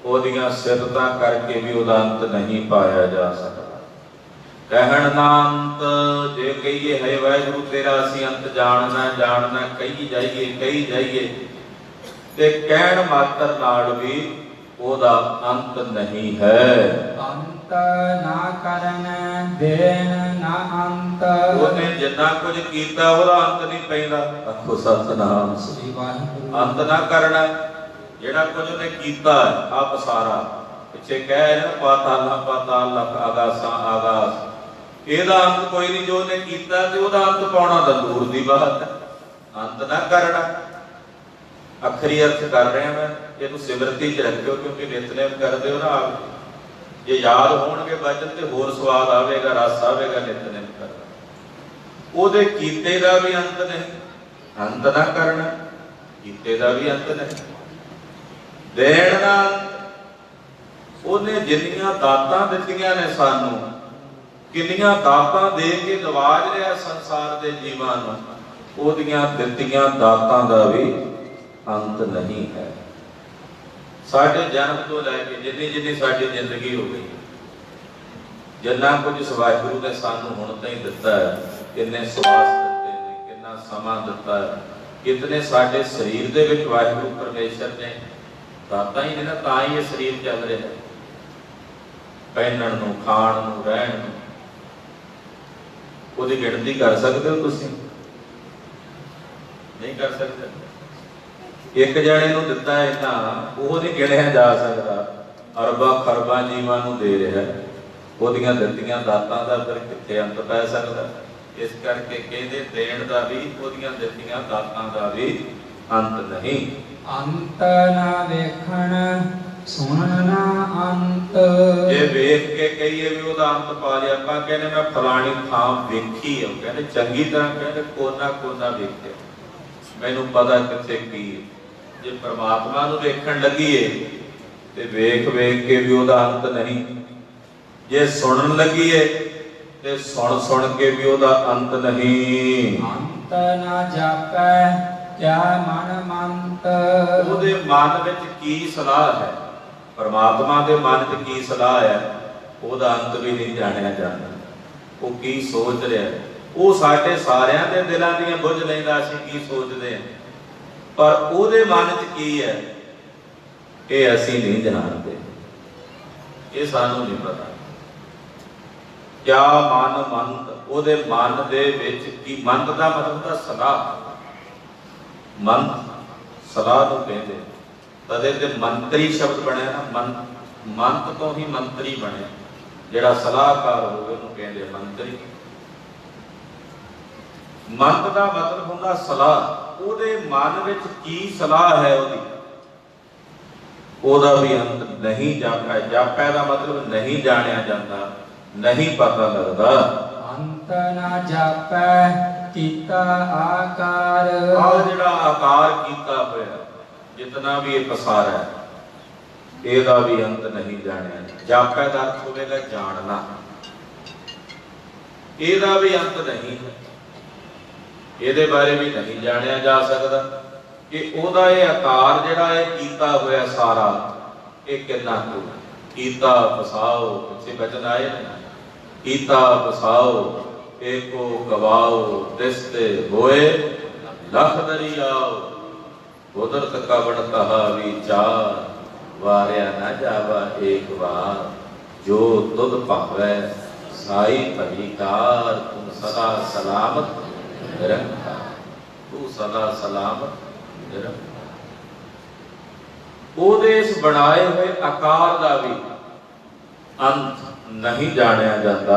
ਉਹਦੀਆਂ ਸਿਫਤਾਂ ਕਰਕੇ ਵੀ ਉਹਦਾ ਅੰਤ ਨਹੀਂ ਪਾਇਆ ਜਾ ਸਕਦਾ। ਕਹਿਣ ਨਾ ਅੰਤ, ਜੇ ਕਹੀਏ ਹੈ ਵਾਹਿਗੁਰੂ ਤੇਰਾ ਅਸੀਂ ਅੰਤ ਜਾਣਨਾ ਕਹੀ ਜਾਈਏ ਤੇ ਕਹਿਣ ਮਾਤਰ ਨਾਲ ਵੀ ਉਹਦਾ ਅੰਤ ਨਹੀਂ ਹੈ। ਅੰਤ ਨਾ ਕਰਨ ਦੇਣ ਨਾ ਅੰਤ। ਉਹਨੇ ਜਿੰਨਾ ਕੁਝ ਕੀਤਾ ਉਹਦਾ ਅੰਤ ਨਹੀਂ ਪੈਂਦਾ। ਆਖੋ ਸਤਿਨਾਮ ਸ੍ਰੀ ਵਾਹਿਗੁਰੂ। ਅੰਤ ਨਾ ਕਰਨਾ, ਜਿਹੜਾ ਕੁਝ ਉਹਨੇ ਕੀਤਾ ਆਪ ਸਾਰਾ, ਪਿੱਛੇ ਕਹਿ ਰਿਹਾ ਪਾਤਾਲਾਂ ਪਾਤਾਲ ਲਖ ਆਗਾਸਾਂ ਆਗਾਸ, ਇਹਦਾ ਅੰਤ ਕੋਈ ਨਹੀਂ। ਜੋ ਉਹਨੇ ਕੀਤਾ ਤੇ ਉਹਦਾ ਅੰਤ ਪਾਉਣਾ ਤਾਂ ਦੂਰ ਦੀ ਬਾਤ ਹੈ, ਅੰਤ ਨਾ ਕਰਨਾ। ਅਖਰੀ ਅਰਥ ਕਰ ਰਿਹਾ ਮੈਂ, ਇਹਨੂੰ ਸਿਮਰਤੀ ਚ ਰੱਖਿਓ, ਕਿਉਂਕਿ ਨਿਤਨੇਮ ਕਰਦੇ ਹੋ ਨਾ ਆਪ, ਜੇ ਯਾਦ ਹੋਣਗੇ ਵਚਨ ਤੇ ਹੋਰ ਸਵਾਦ ਆਵੇਗਾ, ਰਸ ਆਵੇਗਾ ਨਿਤਨੇਮ ਕਰਨਾ। ਉਹਦੇ ਕੀਤੇ ਦਾ ਵੀ ਅੰਤ ਨਹੀਂ, ਅੰਤ ਨਾ ਕਰਨਾ, ਕੀਤੇ ਦਾ ਵੀ ਅੰਤ ਨਹੀਂ, ਦੇਣ ਦਾ ਅੰਤ। ਉਹਨੇ ਜਿੰਨੀਆਂ ਦਾਤਾਂ ਦਿੱਤੀਆਂ ਨੇ ਸਾਨੂੰ, ਕਿੰਨੀਆਂ ਦਾਤਾਂ ਦੇ ਕੇ ਨਵਾਜ ਰਿਹਾ ਸੰਸਾਰ ਦੇ ਜੀਵਾਂ ਨੂੰ, ਉਹਦੀਆਂ ਦਿੱਤੀਆਂ ਦਾਤਾਂ ਦਾ ਵੀ ਅੰਤ ਨਹੀਂ ਹੈ। ਸਾਡੇ ਜਨਮ ਤੋਂ ਲੈ ਕੇ ਜਿੰਨੀ ਸਾਡੀ ਜ਼ਿੰਦਗੀ ਹੋ ਗਈ, ਜਿੰਨਾ ਕੁਝ ਵਾਹਿਗੁਰੂ ਨੇ ਸਾਨੂੰ ਹੁਣ ਤਾਈਂ ਦਿੱਤਾ ਹੈ, ਕਿੰਨੇ ਸਵਾਸ ਦਿੱਤੇ ਨੇ, ਕਿੰਨਾ ਸਮਾਂ ਦਿੱਤਾ ਹੈ, ਕਿਤਨੇ ਸਾਡੇ ਸਰੀਰ ਦੇ ਵਿੱਚ ਵਾਹਿਗੁਰੂ ਪਰਮੇਸ਼ਰ ਨੇ ਦਾਤਾਂ ਹੀ ਨੇ ਨਾ, ਤਾਂ ਹੀ ਇਹ ਸਰੀਰ ਚੱਲ ਰਿਹਾ ਹੈ, ਪਹਿਨਣ ਨੂੰ, ਖਾਣ ਨੂੰ, ਰਹਿਣ ਨੂੰ। ਉਹਦੀ ਗਿਣਤੀ ਕਰ ਸਕਦੇ ਹੋ ਤੁਸੀਂ? ਨਹੀਂ ਕਰ ਸਕਦੇ। ਇੱਕ ਜਣੇ ਨੂੰ ਦਿੱਤਾ ਹੈ ਤਾਂ ਉਹ ਨਹੀਂ ਗਿਣਿਆ ਜਾ ਸਕਦਾ, ਅਰਬਾਂ ਖਰਬਾਂ ਜੀਵਾਂ ਨੂੰ ਦੇ ਰਿਹਾ, ਉਹਦੀਆਂ ਦਿੱਤੀਆਂ ਦਾਤਾਂ ਦਾ ਫਿਰ ਕਿੱਥੇ ਅੰਤ ਪੈ ਸਕਦਾ। ਇਸ ਕਰਕੇ ਕਹਿੰਦੇ ਦੇਣ ਦਾ ਵੀ, ਉਹਦੀਆਂ ਦਿੱਤੀਆਂ ਦਾਤਾਂ ਦਾ ਵੀ ਅੰਤ ਨਹੀਂ। ਅੰਤ ਨਾ ਵੇਖਣ ਸੁਣਨ ਨਾ ਅੰਤ। ਜੇ ਵੇਖ ਕੇ ਕਹੀਏ ਵੀ ਉਹਦਾ ਅੰਤ ਪਾ ਲਿਆ, ਆਪਾਂ ਕਹਿੰਦੇ ਮੈਂ ਫਲਾਣੀ ਥਾਂ ਵੇਖੀ ਹੈ, ਕਹਿੰਦੇ ਚੰਗੀ ਤਰ੍ਹਾਂ, ਕਹਿੰਦੇ ਕੋਨਾ ਕੋਨਾ ਵੇਖਿਆ, ਮੈਨੂੰ ਪਤਾ ਕਿੱਥੇ ਕੀ ਹੈ। ਜੇ ਪ੍ਰਮਾਤਮਾ ਨੂੰ ਵੇਖਣ ਲੱਗੀਏ ਤੇ ਵੇਖ ਵੇਖ ਕੇ ਵੀ ਉਹਦਾ ਅੰਤ ਨਹੀਂ, ਜੇ ਸੁਣਨ ਲੱਗੀਏ ਤੇ ਸੁਣ ਸੁਣ ਕੇ ਵੀ ਉਹਦਾ ਅੰਤ ਨਹੀਂ। ਅੰਤ ਨਾ ਜਾਪੈ ਕਿਆ ਮਨ ਮੰਤ। ਉਹਦੇ ਮਨ ਵਿੱਚ ਕੀ ਸਲਾਹ ਹੈ, ਪਰਮਾਤਮਾ ਦੇ ਮਨ 'ਚ ਕੀ ਸਲਾਹ ਹੈ, ਉਹਦਾ ਅੰਤ ਵੀ ਨਹੀਂ ਜਾਣਿਆ ਜਾਂਦਾ। ਉਹ ਕੀ ਸੋਚ ਰਿਹਾ, ਉਹ ਸਾਡੇ ਸਾਰਿਆਂ ਦੇ ਦਿਲਾਂ ਦੀਆਂ ਬੁੱਝ ਲੈਂਦਾ ਅਸੀਂ ਕੀ ਸੋਚਦੇ ਹਾਂ, ਪਰ ਉਹਦੇ ਮਨ 'ਚ ਕੀ ਹੈ ਇਹ ਅਸੀਂ ਨਹੀਂ ਜਾਣਦੇ, ਇਹ ਸਾਨੂੰ ਨਹੀਂ ਪਤਾ। ਕਿਆ ਮਨ ਮੰਤ, ਉਹਦੇ ਮਨ ਦੇ ਵਿੱਚ ਕੀ, ਮੰਤ ਦਾ ਮਤਲਬ ਦਾ ਸਲਾਹ, ਮੰਤ ਸਲਾਹ ਨੂੰ ਕਹਿੰਦੇ, ਤਦੇ ਤੇ ਮੰਤਰੀ ਸ਼ਬਦ ਬਣਿਆ ਨਾ, ਮੰਤ ਤੋਂ ਹੀ ਮੰਤਰੀ ਬਣਿਆ, ਜਿਹੜਾ ਸਲਾਹਕਾਰ ਹੋਵੇ ਉਹਨੂੰ ਕਹਿੰਦੇ ਮੰਤਰੀ। ਮੰਤ ਦਾ ਮਤਲਬ ਹੁੰਦਾ ਸਲਾਹ, ਉਹਦੇ ਮਨ ਵਿੱਚ ਕੀ ਸਲਾਹ ਹੈ ਉਹਦੀ, ਉਹਦਾ ਵੀ ਅੰਤ ਨਹੀਂ ਜਾਪਦਾ। ਜਾਪੈ ਦਾ ਮਤਲਬ ਨਹੀਂ ਜਾਣਿਆ ਜਾਂਦਾ, ਨਹੀਂ ਪਤਾ ਲੱਗਦਾ। ਅੰਤ ਨਾ ਜਾਪੈ ਕੀਤਾ ਆਕਾਰ। ਆਹ ਜਿਹੜਾ ਆਕਾਰ ਕੀਤਾ ਹੋਇਆ, ਜਿਤਨਾ ਵੀ ਇਹ ਪਸਾਰ ਹੈ, ਇਹਦਾ ਵੀ ਅੰਤ ਨਹੀਂ ਜਾਣਿਆ। ਜਾਪੈ ਦਾ ਅਰਥ ਹੋਵੇਗਾ ਜਾਣਨਾ, ਇਹਦਾ ਵੀ ਅੰਤ ਨਹੀਂ ਹੈ, ਇਹਦੇ ਬਾਰੇ ਵੀ ਨਹੀਂ ਜਾਣਿਆ ਜਾ ਸਕਦਾ ਕਿ ਉਹਦਾ ਇਹ ਆਕਾਰ ਜਿਹੜਾ ਇਹ ਕੀਤਾ ਹੋਇਆ ਸਾਰਾ, ਇਹ ਕਿੰਨਾ ਕੁ ਕੀਤਾ ਪਸਾਓ। ਪਿੱਛੇ ਬਚਨ ਆਏ ਨੇ, ਕੀਤਾ ਪਸਾਓ ਏਕੋ ਗਵਾਓ, ਦਿਸਤੇ ਹੋਏ ਲਖ ਦਰਿਆਓ, ਕੁਦਰਤ ਕਵਣ ਕਹਾ ਵਿਚਾਰ, ਵਾਰਿਆ ਨਾ ਜਾਵਾ ਏਕ ਵਾਰ, ਜੋ ਤੁਧ ਭਾਵੈ ਸਾਈ ਭਲੀਕਾਰ, ਤੁਮ ਸਦਾ ਸਲਾਮਤ ਨਿਰੰਕਾਰ, ਤੂੰ ਸਦਾ ਸਲਾਮਤ ਨਿਰੰਕਾਰ। ਉਹਦੇ ਇਸ ਬਣਾਏ ਹੋਏ ਆਕਾਰ ਦਾ ਵੀ ਅੰਤ ਨਹੀਂ ਜਾਣਿਆ ਜਾਂਦਾ।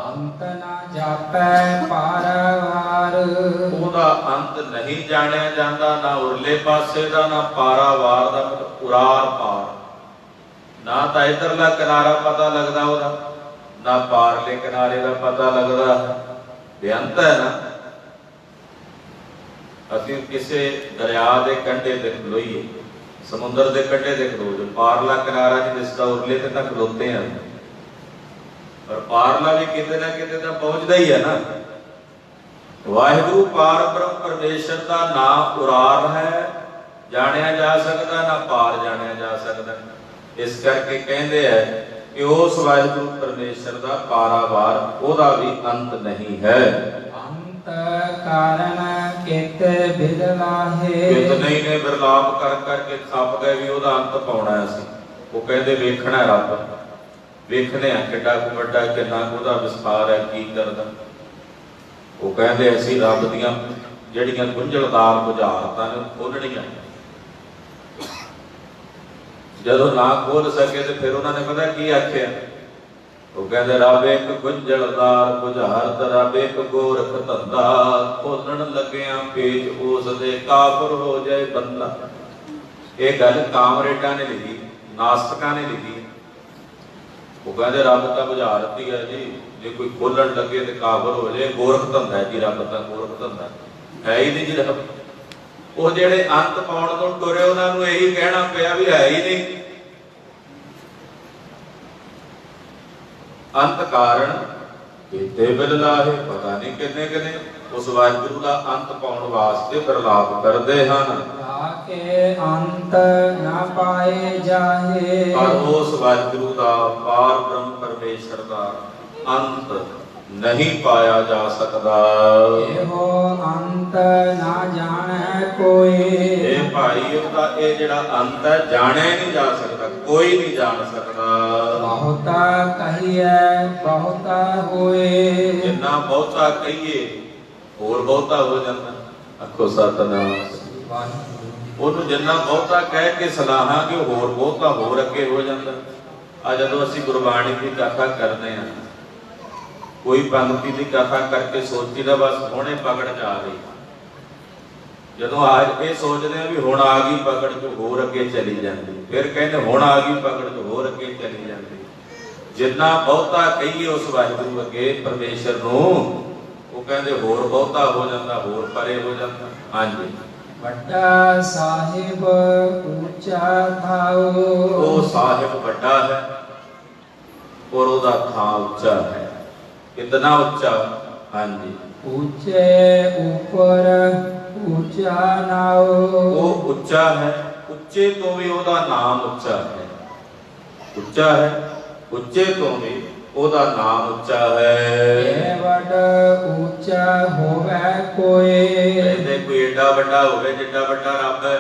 ਅੰਤ ਨਾ ਜਾਪੈ ਪਾਰਵਾਰ। ਉਹਦਾ ਅੰਤ ਨਹੀਂ ਜਾਣਿਆ ਜਾਂਦਾ, ਨਾ ਉਰਲੇ ਪਾਸੇ ਦਾ, ਨਾ ਪਾਰਾਵਾਰ ਦਾ, ਮਤਲਬ ਉਰਾਰ ਪਾਰ, ਨਾ ਤਾਂ ਇਧਰਲਾ ਕਿਨਾਰਾ ਪਤਾ ਲੱਗਦਾ ਉਹਦਾ, ਨਾ ਪਾਰਲੇ ਕਿਨਾਰੇ ਦਾ ਪਤਾ ਲੱਗਦਾ। ਬੇਅੰਤ ਹੈ ਨਾ। ਅਸੀਂ ਕਿਸੇ ਦਰਿਆ ਦੇ ਕੰਢੇ ਤੇ ਖਲੋਈਏ, ਸਮੁੰਦਰ ਦੇ ਕੰਢੇ ਤੇ ਖਲੋ ਜੋ, ਪਾਰਲਾ ਕਿਨਾਰਾ ਨਹੀਂ ਦਿਸਦਾ, ਉਰਲੇ ਤੇ ਤਾਂ ਖਲੋਤੇ ਆ, ਪਰ ਪਾਰਲਾ ਵੀ ਕਿਤੇ ਨਾ ਕਿਤੇ ਤਾਂ ਪਹੁੰਚਦਾ ਹੀ ਹੈ ਨਾ। ਵਾਹਿਗੁਰੂ ਪਾਰ ਬ੍ਰਹਮ ਪਰਮੇਸ਼ਰ ਦਾ ਨਾ ਉਰਾਰ ਹੈ ਜਾਣਿਆ ਜਾ ਸਕਦਾ, ਨਾ ਪਾਰ ਜਾਣਿਆ ਜਾ ਸਕਦਾ। ਇਸ ਕਰਕੇ ਕਹਿੰਦੇ ਆ ਕਿ ਉਸ ਵਾਹਿਗੁਰੂ ਪਰਮੇਸ਼ਰ ਦਾ ਪਾਰਾਵਾਰ, ਉਹਦਾ ਵੀ ਅੰਤ ਨਹੀਂ ਹੈ। ਅੰਤ ਕਾਰਨ ਕਿਤੇ ਬਿਰਲਾਹੇ। ਕਿਤਨੇ ਨੇ ਬਿਰਲਾਪ ਕਰ ਕਰਕੇ ਥੱਪ ਗਏ ਵੀ ਉਹਦਾ ਅੰਤ ਪਾਉਣਾ ਸੀ। ਉਹ ਕਹਿੰਦੇ ਵੇਖਣਾ ਰੱਬ, ਵੇਖਦੇ ਆ ਕਿੱਡਾ ਕੁ ਵੱਡਾ, ਕਿੰਨਾ ਕੁ ਉਹਦਾ ਵਿਸਥਾਰ ਹੈ, ਕੀ ਕਰਦਾ। ਉਹ ਕਹਿੰਦੇ ਅਸੀਂ ਰੱਬ ਦੀਆਂ ਜਿਹੜੀਆਂ ਗੁੰਝਲਦਾਰ ਬੁਝਾਰਤਾਂ ਨੇ ਖੋਲਣੀਆਂ, ਜਦੋਂ ਨਾ ਖੋਲ ਸਕੇ ਤੇ ਫਿਰ ਉਹਨਾਂ ਨੇ ਪਤਾ ਕੀ ਆਖਿਆ? ਉਹ ਕਹਿੰਦੇ ਰੱਬ ਇੱਕ ਗੁੰਝਲਦਾਰ ਬੁਝਾਰਤ, ਰੱਬ ਇੱਕ ਗੋਰਖ ਧੰਦਾ, ਖੋਲਣ ਲੱਗਿਆ ਪੇਚ ਉਸ ਦੇ ਕਾਫਰ ਹੋ ਜਾਏ ਬੰਦਾ। ਇਹ ਗੱਲ ਕਾਮਰੇਡਾਂ ਨੇ ਲਿਖੀ, ਨਾਸਤਕਾਂ ਨੇ ਲਿਖੀ। ਉਹ ਕਹਿੰਦੇ ਰੱਬ ਤਾਂ ਬੁਝਾਰਤ ਹੀ ਹੈ ਜੀ, ਜੇ ਕੋਈ ਖੋਲਣ ਲੱਗੇ ਤੇ ਕਾਫਰ ਹੋ ਜਾਏ। ਗੋਰਖ ਧੰਦਾ ਹੈ ਜੀ ਰੱਬ ਤਾਂ, ਗੋਰਖ ਧੰਦਾ ਹੈ ਹੀ ਨਹੀਂ ਜੀ ਰੱਬ। ਉਹ ਜਿਹੜੇ ਅੰਤ ਪਾਉਣ ਤੋਂ ਟੁਰੇ ਉਹਨਾਂ ਨੂੰ ਇਹੀ ਕਹਿਣਾ ਪਿਆ ਵੀ ਹੈ ਹੀ ਨਹੀਂ। ਅੰਤ ਕਾਰਨ ਕੀਤੇ ਬਿਲ ਲਾਹੇ, ਪਤਾ ਨਹੀਂ ਕਿੰਨੇ ਕਿੰਨੇ ਉਸ ਵਾਹਿਗੁਰੂ ਦਾ ਅੰਤ ਪਾਉਣ ਵਾਸਤੇ ਪ੍ਰਲਾਪ ਕਰਦੇ ਹਨ। ਤਾਕੇ ਅੰਤ ਨਾ ਪਾਏ ਜਾਹੇ, ਪਰ ਉਸ ਵਾਹਿਗੁਰੂ ਦਾ, ਪਾਰ ਬ੍ਰਹਮ ਪਰਮੇਸ਼ਰ ਦਾ ਅੰਤ ਨਹੀਂ ਪਾਇਆ ਜਾ ਸਕਦਾ। ਇਹੋ ਅੰਤ ਨਾ ਜਾਣੈ ਕੋਈ। ਇਹ ਭਾਈ ਉਹਦਾ ਇਹ ਜਿਹੜਾ ਅੰਤ ਹੈ ਜਾਣਿਆ ਨਹੀਂ ਜਾ ਸਕਦਾ, ਕੋਈ ਨਹੀਂ ਜਾਣ ਸਕਦਾ। ਬਹੁਤਾ ਕਹੀਐ ਬਹੁਤਾ ਹੋਏ, ਜਿੰਨਾ ਬਹੁਤਾ ਕਹੀਏ ਹੋਰ ਬਹੁਤਾ ਹੋ ਜਾਂਦਾ। ਆਖੋ ਸਤਿਨਾਮ। ਉਹਨੂੰ ਜਿੰਨਾ ਬਹੁਤਾ ਕਹਿ ਕੇ ਸਲਾਹਾਂਗੇ ਹੋਰ ਬਹੁਤਾ ਹੋਰ ਅੱਗੇ ਹੋ ਜਾਂਦਾ। ਆ ਜਦੋਂ ਅਸੀਂ ਗੁਰਬਾਣੀ ਦੀ ਕਥਾ ਕਰਦੇ ਹਾਂ, ਕੋਈ ਪੰਕਤੀ ਦੀ ਕਥਾ ਕਰਕੇ ਸੋਚੀਦਾ ਬਸ ਹੁਣੇ ਪਕੜ ਚ ਆ ਗਈ। ਜਦੋਂ ਆਜ ਇਹ ਸੋਚਦੇ ਆ ਵੀ ਹੁਣ ਆ ਗਈ ਪਕੜ ਚ, ਹੋਰ ਅੱਗੇ ਚਲੀ ਜਾਂਦੀ। ਫਿਰ ਕਹਿੰਦੇ ਹੁਣ ਆ ਗਈ ਪਕੜ ਚ, ਹੋਰ ਅੱਗੇ ਚਲੀ ਜਾਂਦੀ। ਜਿੰਨਾ ਬਹੁਤਾ ਕਹੀਏ ਉਸ ਵਾਹਿਗੁਰੂ ਅੱਗੇ ਪਰਮੇਸ਼ਰ ਨੂੰ, ਉਹ ਕਹਿੰਦੇ ਹੋਰ ਬਹੁਤਾ ਹੋ ਜਾਂਦਾ, ਹੋਰ ਪਰੇ ਹੋ ਜਾਂਦਾ। ਹਾਂਜੀ। ਵੱਡਾ ਸਾਹਿਬ ਉੱਚਾ ਥਾਉ, ਉਹ ਸਾਹਿਬ ਵੱਡਾ ਹੈ ਔਰ ਉਹਦਾ ਥਾਂ ਉੱਚਾ ਹੈ। ਕਿਤਨਾ ਉੱਚਾ? ਹਾਂਜੀ। ਉੱਚੇ ਉੱਪਰ ਉੱਚਾ ਨਾਉ, ਉਹ ਉੱਚਾ ਹੈ, ਉੱਚੇ ਤੋਂ ਵੀ ਉਹਦਾ ਨਾਮ ਉੱਚਾ ਹੈ। ਉੱਚਾ ਹੈ, ਉੱਚੇ ਤੋਂ ਵੀ ਉਹਦਾ ਨਾਮ ਉੱਚਾ ਹੈ। ਇਹ ਵੱਡ ਉੱਚਾ ਹੋਵੇ ਕੋਈ, ਕਹਿੰਦੇ ਕੋਈ ਏਡਾ ਵੱਡਾ ਹੋਵੇ ਜਿੱਡਾ ਵੱਡਾ ਰੱਬ ਹੈ,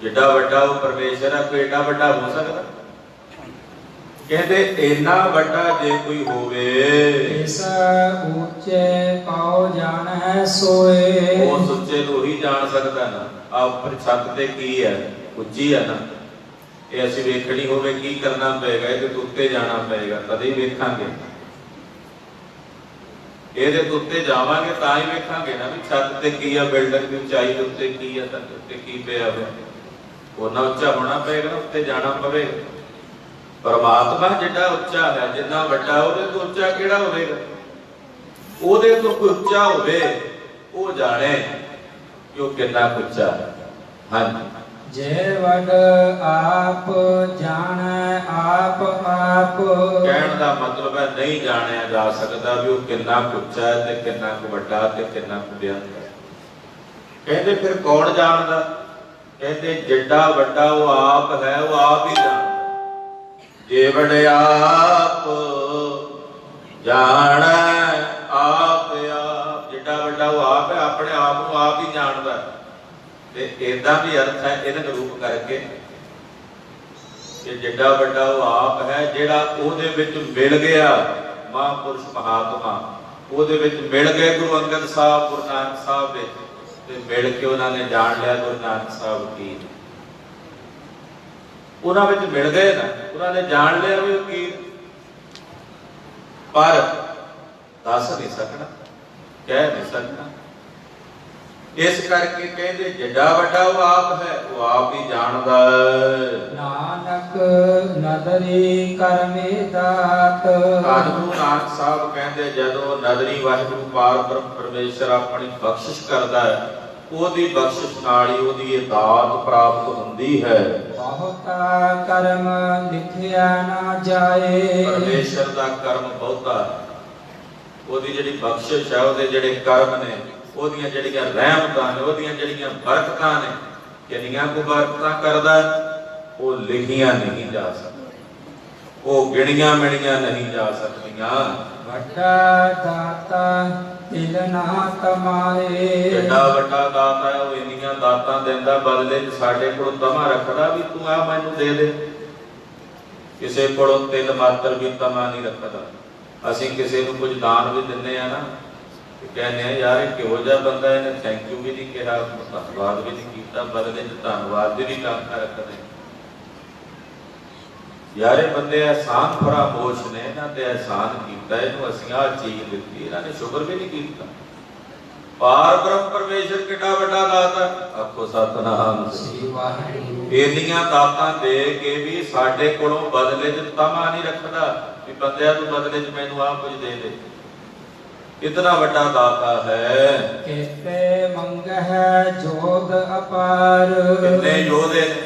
ਜਿੱਡਾ ਵੱਡਾ ਉਹ ਪਰਮੇਸ਼ਰ ਹੈ, ਕੋਈ ਏਡਾ ਵੱਡਾ ਹੋ ਸਕਦਾ? ਕਹਿੰਦੇ ਇੰਨਾ ਵੱਡਾ ਜੇ ਕੋਈ ਹੋਵੇ, ਇਸ ਉੱਚੇ ਪਾਉ ਜਾਣੈ ਸੋਏ। ਉਹ ਉੱਚੇ ਨੂੰ ਹੀ ਜਾਣ ਸਕਦਾ ਨਾ। ਆ ਉੱਪਰ ਛੱਤ ਤੇ ਕੀ ਹੈ? ਉੱਚੀ ਹੈ ਨਾ। ਇਹ ਅਸੀਂ ਵੇਖਣੀ ਹੋਵੇ ਕੀ ਕਰਨਾ ਪਏਗਾ? ਇਹਦੇ ਉੱਤੇ ਜਾਣਾ ਪਏਗਾ, ਤਦੇ ਵੇਖਾਂਗੇ। ਇਹਦੇ ਉੱਤੇ ਜਾਵਾਂਗੇ ਤਾਂ ਹੀ ਵੇਖਾਂਗੇ ਨਾ ਵੀ ਛੱਤ ਤੇ ਕੀ ਆ, ਬਿਲਡਿੰਗ ਦੀ ਉਚਾਈ ਦੇ ਉੱਤੇ ਕੀ ਆ, ਤਾਂ ਉੱਤੇ ਕੀ ਪਿਆ ਹੋਇਆ। ਉਹਨਾਂ ਉੱਚਾ ਹੋਣਾ ਪਏਗਾ ਨਾ, ਉੱਤੇ ਜਾਣਾ ਪਵੇਗਾ। ਪਰਮਾਤਮਾ ਜਿੱਡਾ ਉੱਚਾ ਹੈ, ਜਿੰਨਾ ਵੱਡਾ, ਉਹਦੇ ਤੋਂ ਉੱਚਾ ਕਿਹੜਾ ਹੋਵੇਗਾ? ਉਹਦੇ ਤੋਂ ਕੋਈ ਉੱਚਾ ਹੋਵੇ ਉਹ ਜਾਣੇ ਕਿ ਉਹ ਕਿੰਨਾ ਉੱਚਾ ਹੈ। ਹਾਂਜੀ। ਜੇ ਵੱਡ ਆਪ ਜਾਣੈ ਆਪ ਆਪ, ਕਹਿਣ ਦਾ ਮਤਲਬ ਹੈ ਨਹੀਂ ਜਾਣਿਆ ਜਾ ਸਕਦਾ ਵੀ ਉਹ ਕਿੰਨਾ ਉੱਚਾ ਹੈ ਤੇ ਕਿੰਨਾ ਕੁ ਵੱਡਾ ਤੇ ਕਿੰਨਾ ਕੁ ਬੇਅੰਤ ਹੈ। ਕਹਿੰਦੇ ਫਿਰ ਕੌਣ ਜਾਣਦਾ? ਕਹਿੰਦੇ ਜਿੱਡਾ ਵੱਡਾ ਉਹ ਆਪ ਹੈ, ਉਹ ਆਪ ਹੀ ਜਾਣਦਾ। ਜੇ ਵਡਿਆਪ ਜਾਣੈ ਆਪ ਆਪ, ਜਿੱਡਾ ਵੱਡਾ ਉਹ ਆਪ ਹੈ, ਆਪਣੇ ਆਪ ਨੂੰ ਆਪ ਹੀ ਜਾਣਦਾ। ਤੇ ਏਦਾਂ ਵੀ ਅਰਥ ਹੈ ਇਹਦੇ ਰੂਪ ਕਰਕੇ ਕਿ ਜਿੱਡਾ ਵੱਡਾ ਉਹ ਆਪ ਹੈ, ਜਿਹੜਾ ਉਹਦੇ ਵਿੱਚ ਮਿਲ ਗਿਆ ਮਹਾਂਪੁਰਸ਼ ਮਹਾਤਮਾ, ਉਹਦੇ ਵਿੱਚ ਮਿਲ ਗਏ ਗੁਰੂ ਅੰਗਦ ਸਾਹਿਬ, ਗੁਰੂ ਨਾਨਕ ਸਾਹਿਬ ਵਿੱਚ, ਤੇ ਮਿਲ ਕੇ ਉਹਨਾਂ ਨੇ ਜਾਣ ਲਿਆ ਗੁਰੂ ਨਾਨਕ ਸਾਹਿਬ ਕੀ। ਉਹਨਾਂ ਵਿੱਚ ਮਿਲ ਗਏ ਨਾ, ਉਹਨਾਂ ਨੇ ਜਾਣ ਲਿਆ ਵੀ ਉਹ ਕੀ, ਪਰ ਦੱਸ ਨਹੀਂ ਸਕਣਾ, ਕਹਿ ਨਹੀਂ ਸਕਣਾ। ਇਸ ਕਰਕੇ ਕਹਿੰਦੇ ਜਿੱਡਾ ਵੱਡਾ ਉਹ ਆਪ ਹੈ, ਉਹ ਆਪ ਹੀ ਜਾਣਦਾ। ਨਾਨਕ ਨਦਰੀ ਕਰਮੇ ਦਾਤ, ਗੁਰੂ ਨਾਨਕ ਸਾਹਿਬ ਕਹਿੰਦੇ ਜਦੋਂ ਨਦਰੀ ਵਾਹਿਗੁਰੂ ਪਾਰ ਬ੍ਰਹਮ ਪਰਮੇਸ਼ਰ ਆਪਣੀ ਬਖਸ਼ਿਸ਼ ਕਰਦਾ ਹੈ, ਉਹਦੀ ਬਖਸ਼ਿਸ਼ ਨਾਲ ਹੀ ਉਹਦੀ ਇਹ ਦਾਤ ਪ੍ਰਾਪਤ ਹੁੰਦੀ ਹੈ। ਬਹੁਤਾ ਕਰਮ ਲਿਖਿਆ ਨਾ ਜਾਏ, ਪਰਮੇਸ਼ਰ ਦਾ ਕਰਮ ਬਹੁਤਾ, ਉਹਦੀ ਜਿਹੜੀ ਬਖਸ਼ਿਸ਼ ਹੈ, ਉਹਦੇ ਜਿਹੜੇ ਕਰਮ ਨੇ, ਉਹਦੀਆਂ ਜਿਹੜੀਆਂ ਰਹਿਮਤਾਂ ਨੇ, ਉਹਦੀਆਂ ਜਿਹੜੀਆਂ ਬਰਕਤਾਂ ਨੇ, ਕਿੰਨੀਆਂ ਕੁ ਬਰਕਤਾਂ ਕਰਦਾ, ਉਹ ਲਿਖੀਆਂ ਨਹੀਂ ਜਾ ਸਕਦੀਆਂ, ਉਹ ਗਿਣੀਆਂ ਮਿਣੀਆਂ ਨਹੀਂ ਜਾ ਸਕਦੀਆਂ। ਵੱਡਾ ਦਾਤਾ ਦਿਲ ਨਾ ਤਮਾਰੇ, ਕਿੰਨਾ ਵੱਡਾ ਦਾਤਾ ਹੈ, ਉਹ ਇੰਨੀਆਂ ਦਾਤਾਂ ਦਿੰਦਾ, ਬਦਲੇ ਚ ਸਾਡੇ ਕੋਲ ਤਮਾ ਰੱਖਦਾ ਵੀ ਤੂੰ ਆ ਮੈਨੂੰ ਦੇ ਦੇ। ਕਿਸੇ ਕੋਲੋਂ ਤਿਲ ਮਾਤਰ ਵੀ ਤਮਾ ਨਹੀਂ ਰੱਖਦਾ। ਅਸੀਂ ਕਿਸੇ ਨੂੰ ਕੁਝ ਦਾਨ ਵੀ ਦਿੰਦੇ ਆ ਨਾ, ਕਹਿੰਦੇ ਆ ਯਾਰ ਇਹ ਕਿਹੋ ਜਿਹਾ ਬੰਦਾ, ਇਹਨੇ ਥੈਂਕ ਯੂ ਵੀ ਨਹੀਂ ਕਿਹਾ, ਧੰਨਵਾਦ ਵੀ ਨਹੀਂ ਕੀਤਾ, ਬਦਲੇ ਚ ਧੰਨਵਾਦ ਦੀ ਵੀ ਕਾਂਖਾ ਰੱਖਦੇ। ਯਾਰੇ ਬੰਦੇ ਅਹਿਸਾਨ ਫਰਾਮੋਸ਼ ਨੇ, ਇਹਨਾਂ ਤੇ ਅਹਿਸਾਨ ਕੀਤਾ, ਇਹਨੂੰ ਅਸੀਂ ਆਹ ਚੀਜ਼ ਦਿੱਤੀ, ਇਹਨਾਂ ਨੇ ਸ਼ੁਕਰ ਵੀ ਨਹੀਂ ਕੀਤਾ। ਪਾਰ ਬ੍ਰਹਮ ਪਰਮੇਸ਼ਰ ਕਿੱਡਾ ਵੱਡਾ ਦਾਤਾ, ਆਖੋ ਸਤਿਨਾਮ ਸ੍ਰੀ ਵਾਹਿਗੁਰੂ। ਇੰਨੀਆਂ ਦਾਤਾਂ ਦੇ ਕੇ ਵੀ ਸਾਡੇ ਕੋਲੋਂ ਬਦਲੇ ਚ ਤਮਾ ਨਹੀਂ ਰੱਖਦਾ ਵੀ ਬੰਦਿਆਂ ਨੂੰ ਬਦਲੇ ਚ ਮੈਨੂੰ ਆਹ ਕੁਝ ਦੇ ਦੇ। ਇਤਨਾ ਵੱਡਾ ਦਾਤਾ ਹੈ। ਕਿਤੇ ਮੰਗ ਹੈ ਜੋਧ ਅਪਾਰ। ਕਿੰਨੇ ਯੋਧੇ ਨੇ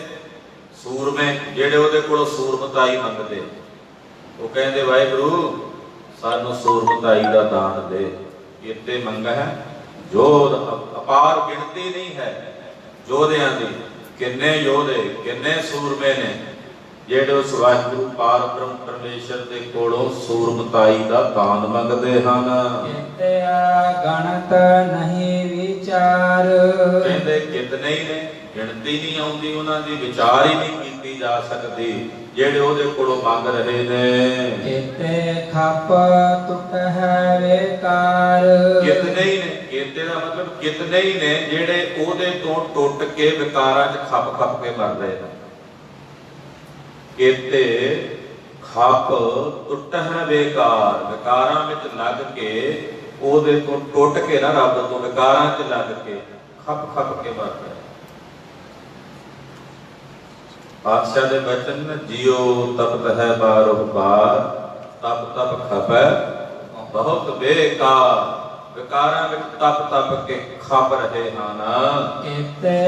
ਸੂਰਮੇ ਜਿਹੜੇ ਉਹਦੇ ਕੋਲੋਂ ਸੂਰਮਤਾਈ ਮੰਗਦੇ, ਉਹ ਕਹਿੰਦੇ ਵਾਹਿਗੁਰੂ ਸਾਨੂੰ ਸੂਰਮਤਾਈ ਦਾ ਦਾਨ ਦੇ। ਕਿਤੇ ਮੰਗ ਹੈ ਜੋਧ ਅਪਾਰ, ਗਿਣਤੀ ਨਹੀਂ ਹੈ ਯੋਧਿਆਂ ਦੀ। ਕਿੰਨੇ ਯੋਧੇ ਕਿੰਨੇ ਸੂਰਮੇ ਨੇ ਜਿਹੜੇ ਉਸ ਵਾਹਿਗੁਰੂ ਪਾਰ ਬ੍ਰਹਮ ਪਰਮੇਸ਼ਰ ਦੇ ਕੋਲੋਂ ਸੂਰਮਤਾਈ ਦਾ ਦਾਨ ਮੰਗਦੇ ਹਨ। ਕਿਤੇ ਗਣਤ ਨਹੀਂ ਵਿਚਾਰ। ਕਹਿੰਦੇ ਕਿਤਨੇ ਹੀ ਨੇ, ਗਿਣਤੀ ਨਹੀਂ ਆਉਂਦੀ, ਉਹਨਾਂ ਦੀ ਵਿਚਾਰ ਹੀ ਨਹੀਂ ਕੀਤੀ ਜਾ ਸਕਦੀ ਜਿਹੜੇ ਉਹਦੇ ਕੋਲੋਂ ਮੰਗ ਰਹੇ ਨੇ। ਕਿਤੇ ਖੱਪ ਟੁੱਟ ਹੈ ਵੇਕਾਰ। ਕਿਤਨੇ ਹੀ ਨੇ, ਕਿਤੇ ਦਾ ਮਤਲਬ ਕਿਤਨੇ ਹੀ ਨੇ ਜਿਹੜੇ ਉਹਦੇ ਤੋਂ ਟੁੱਟ ਕੇ ਵਿਕਾਰਾਂ 'ਚ ਖੱਪ ਖੱਪ ਕੇ ਮਰ ਰਹੇ ਨੇ। ਕਿਤੇ ਖੱਪ ਟੁੱਟ ਹੈ ਵੇਕਾਰ, ਵਿਕਾਰਾਂ ਵਿੱਚ ਲੱਗ ਕੇ ਉਹਦੇ ਤੋਂ ਟੁੱਟ ਕੇ ਨਾ, ਰੱਬ ਤੋਂ ਵਿਕਾਰਾਂ 'ਚ ਲੱਗ ਕੇ ਖੱਪ ਖੱਪ ਕੇ ਮਰ ਰਹੇ। ਪਾਤਸ਼ਾਹ ਦੇ ਬਚਨ ਜਿਉ ਤਪਤ ਹੈ ਬਾਰੋ ਬਾਰ, ਤਪ ਤਪ ਖਪੈ ਬਹੁਤ ਬੇਕਾਰ। ਵਿਕਾਰਾਂ ਵਿੱਚ ਤਪ ਤਪ ਕੇ ਖਪ ਰਹੇ ਹਨ। ਕਿਤੇ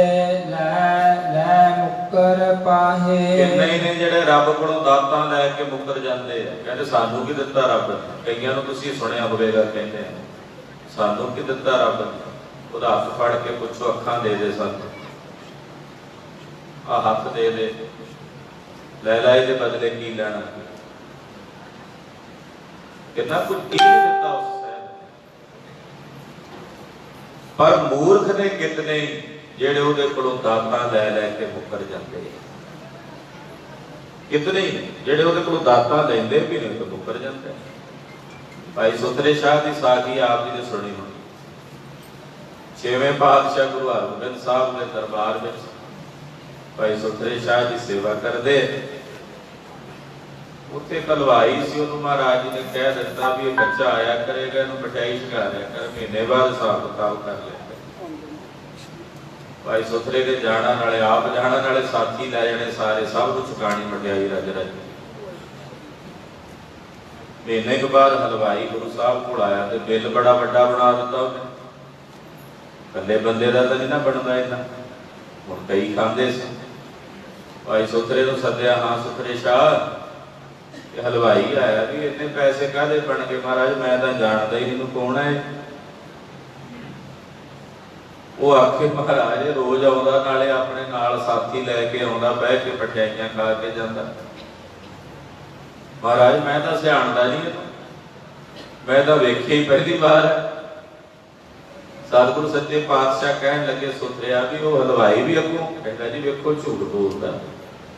ਲੈ ਲੈ ਮੁਕਰ ਪਾਹੇ। ਕਿੰਨੇ ਹੀ ਨੇ ਜਿਹੜੇ ਰੱਬ ਕੋਲੋਂ ਦਾਤਾਂ ਲੈ ਕੇ ਮੁਕਰ ਜਾਂਦੇ ਆ, ਕਹਿੰਦੇ ਸਾਨੂੰ ਕੀ ਦਿੱਤਾ ਰੱਬ। ਕਈਆਂ ਨੂੰ ਤੁਸੀਂ ਸੁਣਿਆ ਹੋਵੇਗਾ, ਕਹਿੰਦੇ ਸਾਨੂੰ ਕੀ ਦਿੱਤਾ ਰੱਬ। ਉਹਦਾ ਹੱਥ ਫੜ ਕੇ ਪੁੱਛੋ, ਅੱਖਾਂ ਦੇ ਦੇ ਸਾਨੂੰ, ਆ ਹੱਥ ਦੇ ਦੇ, ਲੈ ਲੈ ਇਹਦੇ ਬਦਲੇ ਕੀ ਲੈਣਾ। ਕਿੰਨਾ ਕੁਝ ਕੀ ਦਿੱਤਾ ਉਸ ਸਾਹਿਬ। ਪਰ ਮੂਰਖ ਨੇ ਕਿਤਨੇ ਜਿਹੜੇ ਉਹਦੇ ਕੋਲੋਂ ਦਾਤਾਂ ਲੈ ਲੈ ਕੇ ਮੁੱਕਰ ਜਾਂਦੇ। ਕਿਤਨੇ ਜਿਹੜੇ ਉਹਦੇ ਕੋਲੋਂ ਦਾਤਾਂ ਲੈਂਦੇ ਵੀ ਨਹੀਂ ਤੇ ਮੁੱਕਰ ਜਾਂਦੇ। ਭਾਈ ਸੁਥਰੇ ਸ਼ਾਹ ਦੀ ਸਾਖੀ ਆਪ ਜੀ ਨੇ ਸੁਣੀ ਹੋਣੀ। 6ਵੇਂ ਪਾਤਸ਼ਾਹ ਗੁਰੂ ਹਰਗੋਬਿੰਦ ਸਾਹਿਬ ਦੇ ਦਰਬਾਰ ਵਿੱਚ ਭਾਈ ਸੁਥਰੇ ਸ਼ਾਹ ਦੀ ਸੇਵਾ ਕਰਦੇ। ਉੱਥੇ ਕਲਵਾਈ ਸੀ, ਉਹਨੂੰ ਮਹਾਰਾਜ ਜੀ ਨੇ ਕਹਿ ਦਿੱਤਾ ਵੀ ਇਹ ਬੱਚਾ ਆਇਆ ਕਰੇਗਾ, ਇਹਨੂੰ ਮਠਿਆਈ ਛਕਾ ਦਿਆ ਕਰ, ਮਹੀਨੇ ਬਾਅਦ ਹਿਸਾਬ ਕਿਤਾਬ ਕਰ ਲਿਆ। ਭਾਈ ਸੁਥਰੇ ਦੇ ਜਾਣਾ ਨਾਲੇ ਆਪ ਜਾਣਾ, ਨਾਲੇ ਸਾਥੀ ਲੈ ਜਾਣੇ ਸਾਰੇ, ਸਭ ਨੂੰ ਛਕਾਣੀ ਮਠਿਆਈ ਰਜ ਰਜ। ਮਹੀਨੇ ਕੁ ਬਾਅਦ ਹਲਵਾਈ ਗੁਰੂ ਸਾਹਿਬ ਕੋਲ ਆਇਆ ਤੇ ਬਿੱਲ ਬੜਾ ਵੱਡਾ ਬਣਾ ਦਿੱਤਾ ਉਹਨੇ। ਇਕੱਲੇ ਬੰਦੇ ਦਾ ਤਾਂ ਨਹੀਂ ਨਾ ਬਣਦਾ ਇੰਨਾ, ਹੁਣ ਕਈ ਖਾਂਦੇ ਸੀ। ਭਾਈ ਸੁਥਰੇ ਨੂੰ ਸੱਦਿਆ, ਹਾਂ ਸੁਥਰੇ ਸ਼ਾਹ ਇਹ ਹਲਵਾਈ ਆਇਆ ਵੀ ਇੰਨੇ ਪੈਸੇ ਕਾਹਦੇ ਬਣ ਗਏ। ਮਹਾਰਾਜ ਮੈਂ ਤਾਂ ਜਾਣਦਾ ਹੀ ਨਹੀਂ ਕੌਣ ਹੈ। ਉਹ ਆਖੇ ਮਹਾਰਾਜ ਰੋਜ਼ ਆਉਂਦਾ, ਨਾਲੇ ਆਪਣੇ ਨਾਲ ਸਾਥੀ ਲੈ ਕੇ ਆਉਂਦਾ, ਬਹਿ ਕੇ ਮਠਿਆਈਆਂ ਖਾ ਕੇ ਜਾਂਦਾ। ਮਹਾਰਾਜ ਮੈਂ ਤਾਂ ਸਿਆਣਦਾ ਨਹੀਂ, ਮੈਂ ਤਾਂ ਵੇਖਿਆ ਹੀ ਪਹਿਲੀ ਵਾਰ ਹੈ। ਸਤਿਗੁਰੂ ਸੱਚੇ ਪਾਤਸ਼ਾਹ ਕਹਿਣ ਲੱਗੇ ਸੁਥਰਿਆ ਵੀ ਉਹ ਹਲਵਾਈ ਵੀ ਅੱਗੋਂ ਕਹਿੰਦਾ ਜੀ ਵੇਖੋ ਝੂਠ ਬੋਲਦਾ,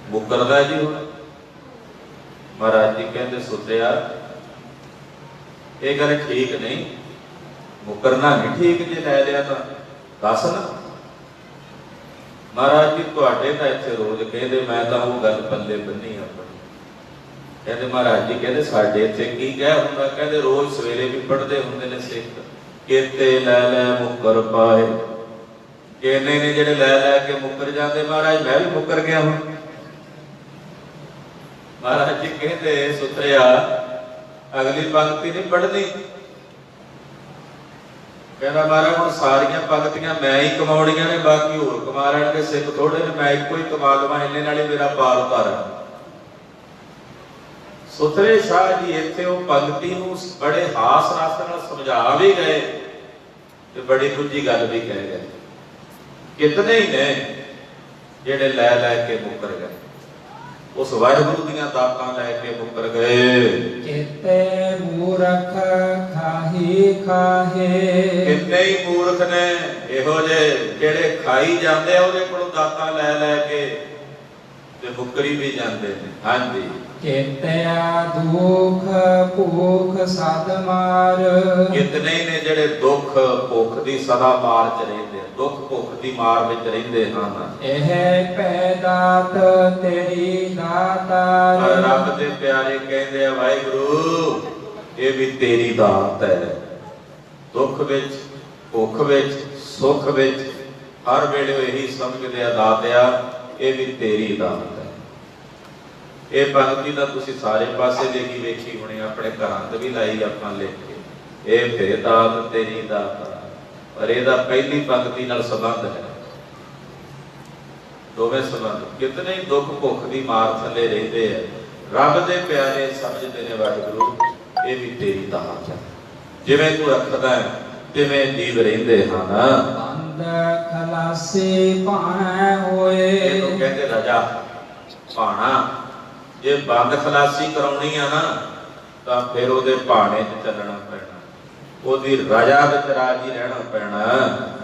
ਮੁਕਰਦਾ ਜੀ ਹੁਣ। ਮਹਾਰਾਜ ਜੀ ਕਹਿੰਦੇ ਸੁਥਰਿਆ ਇਹ ਗੱਲ ਠੀਕ ਨਹੀਂ, ਮੁਕਰਨਾ ਨਹੀਂ ਠੀਕ, ਜੇ ਲੈ ਲਿਆ ਤਾਂ ਦੱਸ ਨਾ। ਮਹਾਰਾਜ ਜੀ ਤੁਹਾਡੇ ਤਾਂ ਇੱਥੇ ਰੋਜ਼ ਕਹਿੰਦੇ, ਮੈਂ ਤਾਂ ਉਹ ਗੱਲ ਪੱਲੇ ਬੰਨੀ ਆਪਣੀ। ਕਹਿੰਦੇ ਮਹਾਰਾਜ ਜੀ ਕਹਿੰਦੇ ਸਾਡੇ ਇੱਥੇ ਕੀ ਕਹਿ ਹੁੰਦਾ, ਕਹਿੰਦੇ ਰੋਜ਼ ਸਵੇਰੇ ਵੀ ਪੜ੍ਹਦੇ ਹੁੰਦੇ ਨੇ ਸਿੱਖ, ਕਿਤੇ ਲੈ ਲੈ ਮੁਕਰ ਪਾਏ। ਕਿੰਨੇ ਨੇ ਜਿਹੜੇ ਲੈ ਲੈ ਕੇ ਮੁਕਰ ਜਾਂਦੇ। ਮਹਾਰਾਜ ਮੈਂ ਵੀ ਮੁਕਰ ਗਿਆ ਹੁਣ। ਮਹਾਰਾਜ ਜੀ ਕਹਿੰਦੇ ਸੁਥਰਿਆ ਅਗਲੀ ਪੰਕਤੀ ਨਹੀਂ ਪੜ੍ਹਨੀ। ਕਹਿੰਦਾ ਮਹਾਰਾਜ ਹੁਣ ਸਾਰੀਆਂ ਪੰਕਤੀਆਂ ਮੈਂ ਹੀ ਕਮਾਉਣੀਆਂ ਨੇ, ਬਾਕੀ ਹੋਰ ਕਮਾ ਲੈਣਗੇ ਸਿੱਖ ਥੋੜੇ ਨੇ, ਮੈਂ ਇੱਕੋ ਹੀ ਕਮਾ ਲਵਾਂ, ਇੰਨੇ ਨਾਲ ਹੀ ਮੇਰਾ ਪਾਰ ਉਤਾਰਾ। ਸੁਥਰੇ ਸ਼ਾਹ ਜੀ ਇੱਥੇ ਉਹ ਪੰਕਤੀ ਨੂੰ ਬੜੇ ਹਾਸ ਰਸ ਨਾਲ ਸਮਝਾ ਵੀ ਗਏ ਤੇ ਬੜੀ ਦੂਜੀ ਗੱਲ ਵੀ ਕਹਿ ਗਏ। ਕਿਤਨੇ ਹੀ ਨੇ ਜਿਹੜੇ ਲੈ ਲੈ ਕੇ ਮੁਕਰ ਗਏ, ਉਸ ਵਾਹਿਗੁਰੂ ਦੀਆਂ ਦਾਤਾਂ ਲੈ ਕੇ ਮੁਕਰ ਗਏ। ਕਿਤੇ ਮੂਰਖ ਖਾਹੀ ਖਾਹੇ। ਕਿੰਨੇ ਹੀ ਮੂਰਖ ਨੇ ਇਹੋ ਜਿਹੇ ਜਿਹੜੇ ਖਾਈ ਜਾਂਦੇ ਆ ਉਹਦੇ ਕੋਲੋਂ ਦਾਤਾਂ ਲੈ ਲੈ ਕੇ ਤੇ ਮੁਕਰੀ ਵੀ ਜਾਂਦੇ ਨੇ। ਹਾਂਜੀ ਕਿਤਿਆ ਦੁਖ ਭੁਖ ਸਦ ਮਾਰ। ਕਿਤਨੇ ਨੇ ਜਿਹੜੇ ਦੁੱਖ ਭੁੱਖ ਦੀ ਸਦਾ ਮਾਰ ਚ ਰਹਿੰਦੇ ਆ। ਦੁੱਖ ਭੁੱਖ ਦੀ ਮਾਰ ਵਿੱਚ ਰਹਿੰਦੇ ਹਨ। ਇਹ ਭੈ ਦਾਤ ਤੇਰੀ ਦਾਤਾਰ। ਪਰ ਰੱਬ ਦੇ ਪਿਆਰੇ ਕਹਿੰਦੇ ਆ ਵਾਹਿਗੁਰੂ ਇਹ ਵੀ ਤੇਰੀ ਦਾਤ ਹੈ। ਦੁੱਖ ਵਿੱਚ ਭੁੱਖ ਵਿੱਚ ਸੁੱਖ ਵਿੱਚ ਹਰ ਵੇਲੇ ਇਹੀ ਸਮਝਦੇ ਆ ਦਾਤਿਆ ਇਹ ਵੀ ਤੇਰੀ ਦਾਤ ਹੈ। ਇਹ ਪੰਕਤੀ ਦਾ ਤੁਸੀਂ ਸਾਰੇ ਪਾਸੇ ਦੇਖੀ ਵੇਖੀ ਹੋਣੀ, ਆਪਣੇ ਘਰਾਂ ਤੇ ਵੀ ਲਾਈ ਆਪਾਂ ਲਿਖ ਕੇ, ਇਹ ਭੈ ਦਾਤ ਤੇਰੀ ਦਾਤ। ਪਰ ਇਹਦਾ ਪਹਿਲੀ ਪੰਕਤੀ ਨਾਲ ਸੰਬੰਧ ਹੈ, ਦੋਵੇਂ ਸੰਬੰਧ। ਕਿਤਨੇ ਦੁੱਖ ਭੁੱਖ ਦੀ ਮਾਰ ਥੱਲੇ ਰਹਿੰਦੇ ਆ, ਰੱਬ ਦੇ ਪਿਆਰੇ ਸਮਝਦੇ ਨੇ ਵਾਹਿਗੁਰੂ ਇਹ ਵੀ ਤੇਰੀ ਦਾਤ ਹੈ। ਜਿਵੇਂ ਤੂੰ ਰੱਖਦਾ ਹੈ ਤਿਵੇਂ ਜੀਵ ਰਹਿੰਦੇ ਹਨ। ਬੰਦ ਖਲਾਸੀ ਭਾਣਾ ਹੋਏ। ਇਹਨੂੰ ਕਹਿੰਦੇ ਰਜਾ ਭਾਣਾ। ਜੇ ਬੰਦ ਖਲਾਸੀ ਕਰਾਉਣੀ ਆ ਨਾ ਤਾਂ ਫਿਰ ਉਹਦੇ ਭਾਣੇ 'ਚ ਚੱਲਣਾ ਪੈਣਾ, ਉਹਦੀ ਰਜਾ ਵਿੱਚ ਰਾਜੀ ਰਹਿਣਾ ਪੈਣਾ।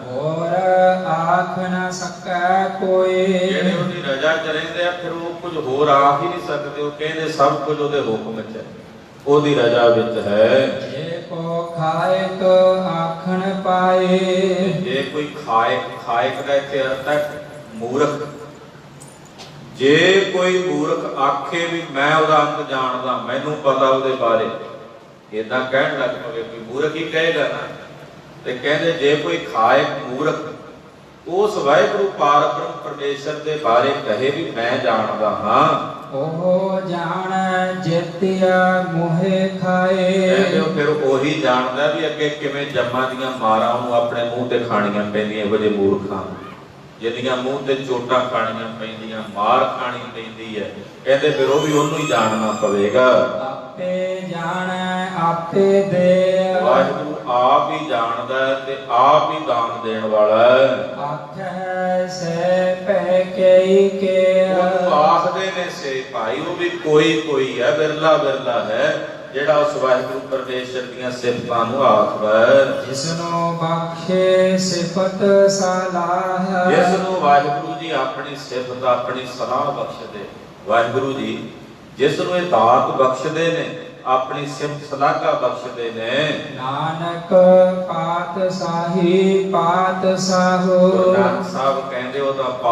ਹੋਰ ਆਖ ਨਾ ਸਕੈ ਕੋਈ। ਜਿਹੜੇ ਉਹਦੀ ਰਜਾ 'ਚ ਰਹਿੰਦੇ ਆ ਫਿਰ ਉਹ ਕੁਝ ਹੋਰ ਆਖ ਹੀ ਨਹੀਂ ਸਕਦੇ। ਉਹ ਕਹਿੰਦੇ ਸਭ ਕੁਝ ਉਹਦੇ ਹੁਕਮ 'ਚ ਹੈ, ਉਹਦੀ ਰਜਾ ਵਿੱਚ ਹੈ। ਜੇ ਕੋ ਖਾਇਕ ਆਖਣ ਪਾਏ। ਜੇ ਕੋਈ ਖਾਇਕ ਦਾ ਇੱਥੇ ਅਰਥ ਹੈ ਮੂਰਖ। ਜੇ ਕੋਈ ਮੂਰਖ ਆਖੇ ਵੀ ਮੈਂ ਉਹਦਾ ਅੰਤ ਜਾਣਦਾ, ਮੈਨੂੰ ਪਤਾ ਉਹਦੇ ਬਾਰੇ, ਏਦਾਂ ਕਹਿਣ ਲੱਗ ਪਵੇ, ਕੋਈ ਮੂਰਖ ਹੀ ਕਹੇਗਾ ਨਾ। ਤੇ ਕਹਿੰਦੇ ਜੇ ਕੋਈ ਖਾਇਕ ਮੂਰਖ ਉਸ ਵਾਹਿਗੁਰੂ ਪਾਰਬ੍ਰਹਮ ਪਰਮੇਸ਼ਰ ਦੇ ਬਾਰੇ ਕਹੇ ਵੀ ਮੈਂ ਜਾਣਦਾ ਹਾਂ, ਉਹ ਜਾਣ ਜਿਤਿਆ ਮੋਹਿ ਖਾਏ। ਕਹਿੰਦੇ ਫਿਰ ਉਹੀ ਜਾਣਦਾ ਵੀ ਅੱਗੇ ਕਿਵੇਂ ਜੰਮਾਂ ਦੀਆਂ ਮਾਰਾਂ ਉਹਨੂੰ ਆਪਣੇ ਮੂੰਹ ਤੇ ਖਾਣੀਆਂ ਪੈਂਦੀਆਂ। ਇਹੋ ਜਿਹੇ ਮੂਰਖਾਂ ਜਿਹਦੀਆਂ ਮੂੰਹ ਤੇ ਚੋਟਾਂ ਖਾਣੀਆਂ ਪੈਂਦੀਆਂ, ਮਾਰ ਖਾਣੀ ਪੈਂਦੀ ਹੈ, ਕਹਿੰਦੇ ਫਿਰ ਉਹ ਵੀ ਉਹਨੂੰ ਹੀ ਜਾਣਨਾ ਪਵੇਗਾ। ਆਪੇ ਜਾਣੈ ਆਪੇ ਦੇ। ਵਾਹਿਗੁਰੂ ਆਪ ਹੀ ਜਾਣਦਾ ਤੇ ਆਪ ਹੀ ਦਾਨ ਦੇਣ ਵਾਲਾ ਹੈ। ਆਖੈ ਸੇ ਪੈ ਕਈ ਕੇ। ਉਹ ਆਖਦੇ ਨੇ ਸੇ ਭਾਈ, ਉਹ ਵੀ ਕੋਈ ਹੈ, ਬਿਰਲਾ ਹੈ ਜਿਹੜਾ ਉਸ ਵਾਹਿਗੁਰੂ ਪਰਮੇਸ਼ਰ ਦੀਆਂ ਸਿਫਤਾਂ ਨੂੰ ਆਖਦਾ। ਜਿਸਨੂੰ ਬਖਸ਼ੇ ਸਿਫਤ ਸਲਾਹ। ਜਿਸ ਨੂੰ ਵਾਹਿਗੁਰੂ ਜੀ ਆਪਣੀ ਸਿਫਤ ਆਪਣੀ ਸਲਾਹ ਬਖਸ਼ਦੇ, ਵਾਹਿਗੁਰੂ ਜੀ ਜਿਸ ਨੂੰ ਇਹ ਦਾਤ ਬਖਸ਼ਦੇ ਨੇ, ਆਪਣੀ ਸਿਫਤ ਸਲਾਹਾ ਬਖਸ਼ਦੇ ਨੇ। ਨਾਨਕ ਪਾਤਸ਼ਾਹੀ ਪਾਤਸ਼ਾਹੋ। ਗੁਰੂ ਨਾਨਕ ਸਾਹਿਬ ਕਹਿੰਦੇ ਉਹ ਤਾਂ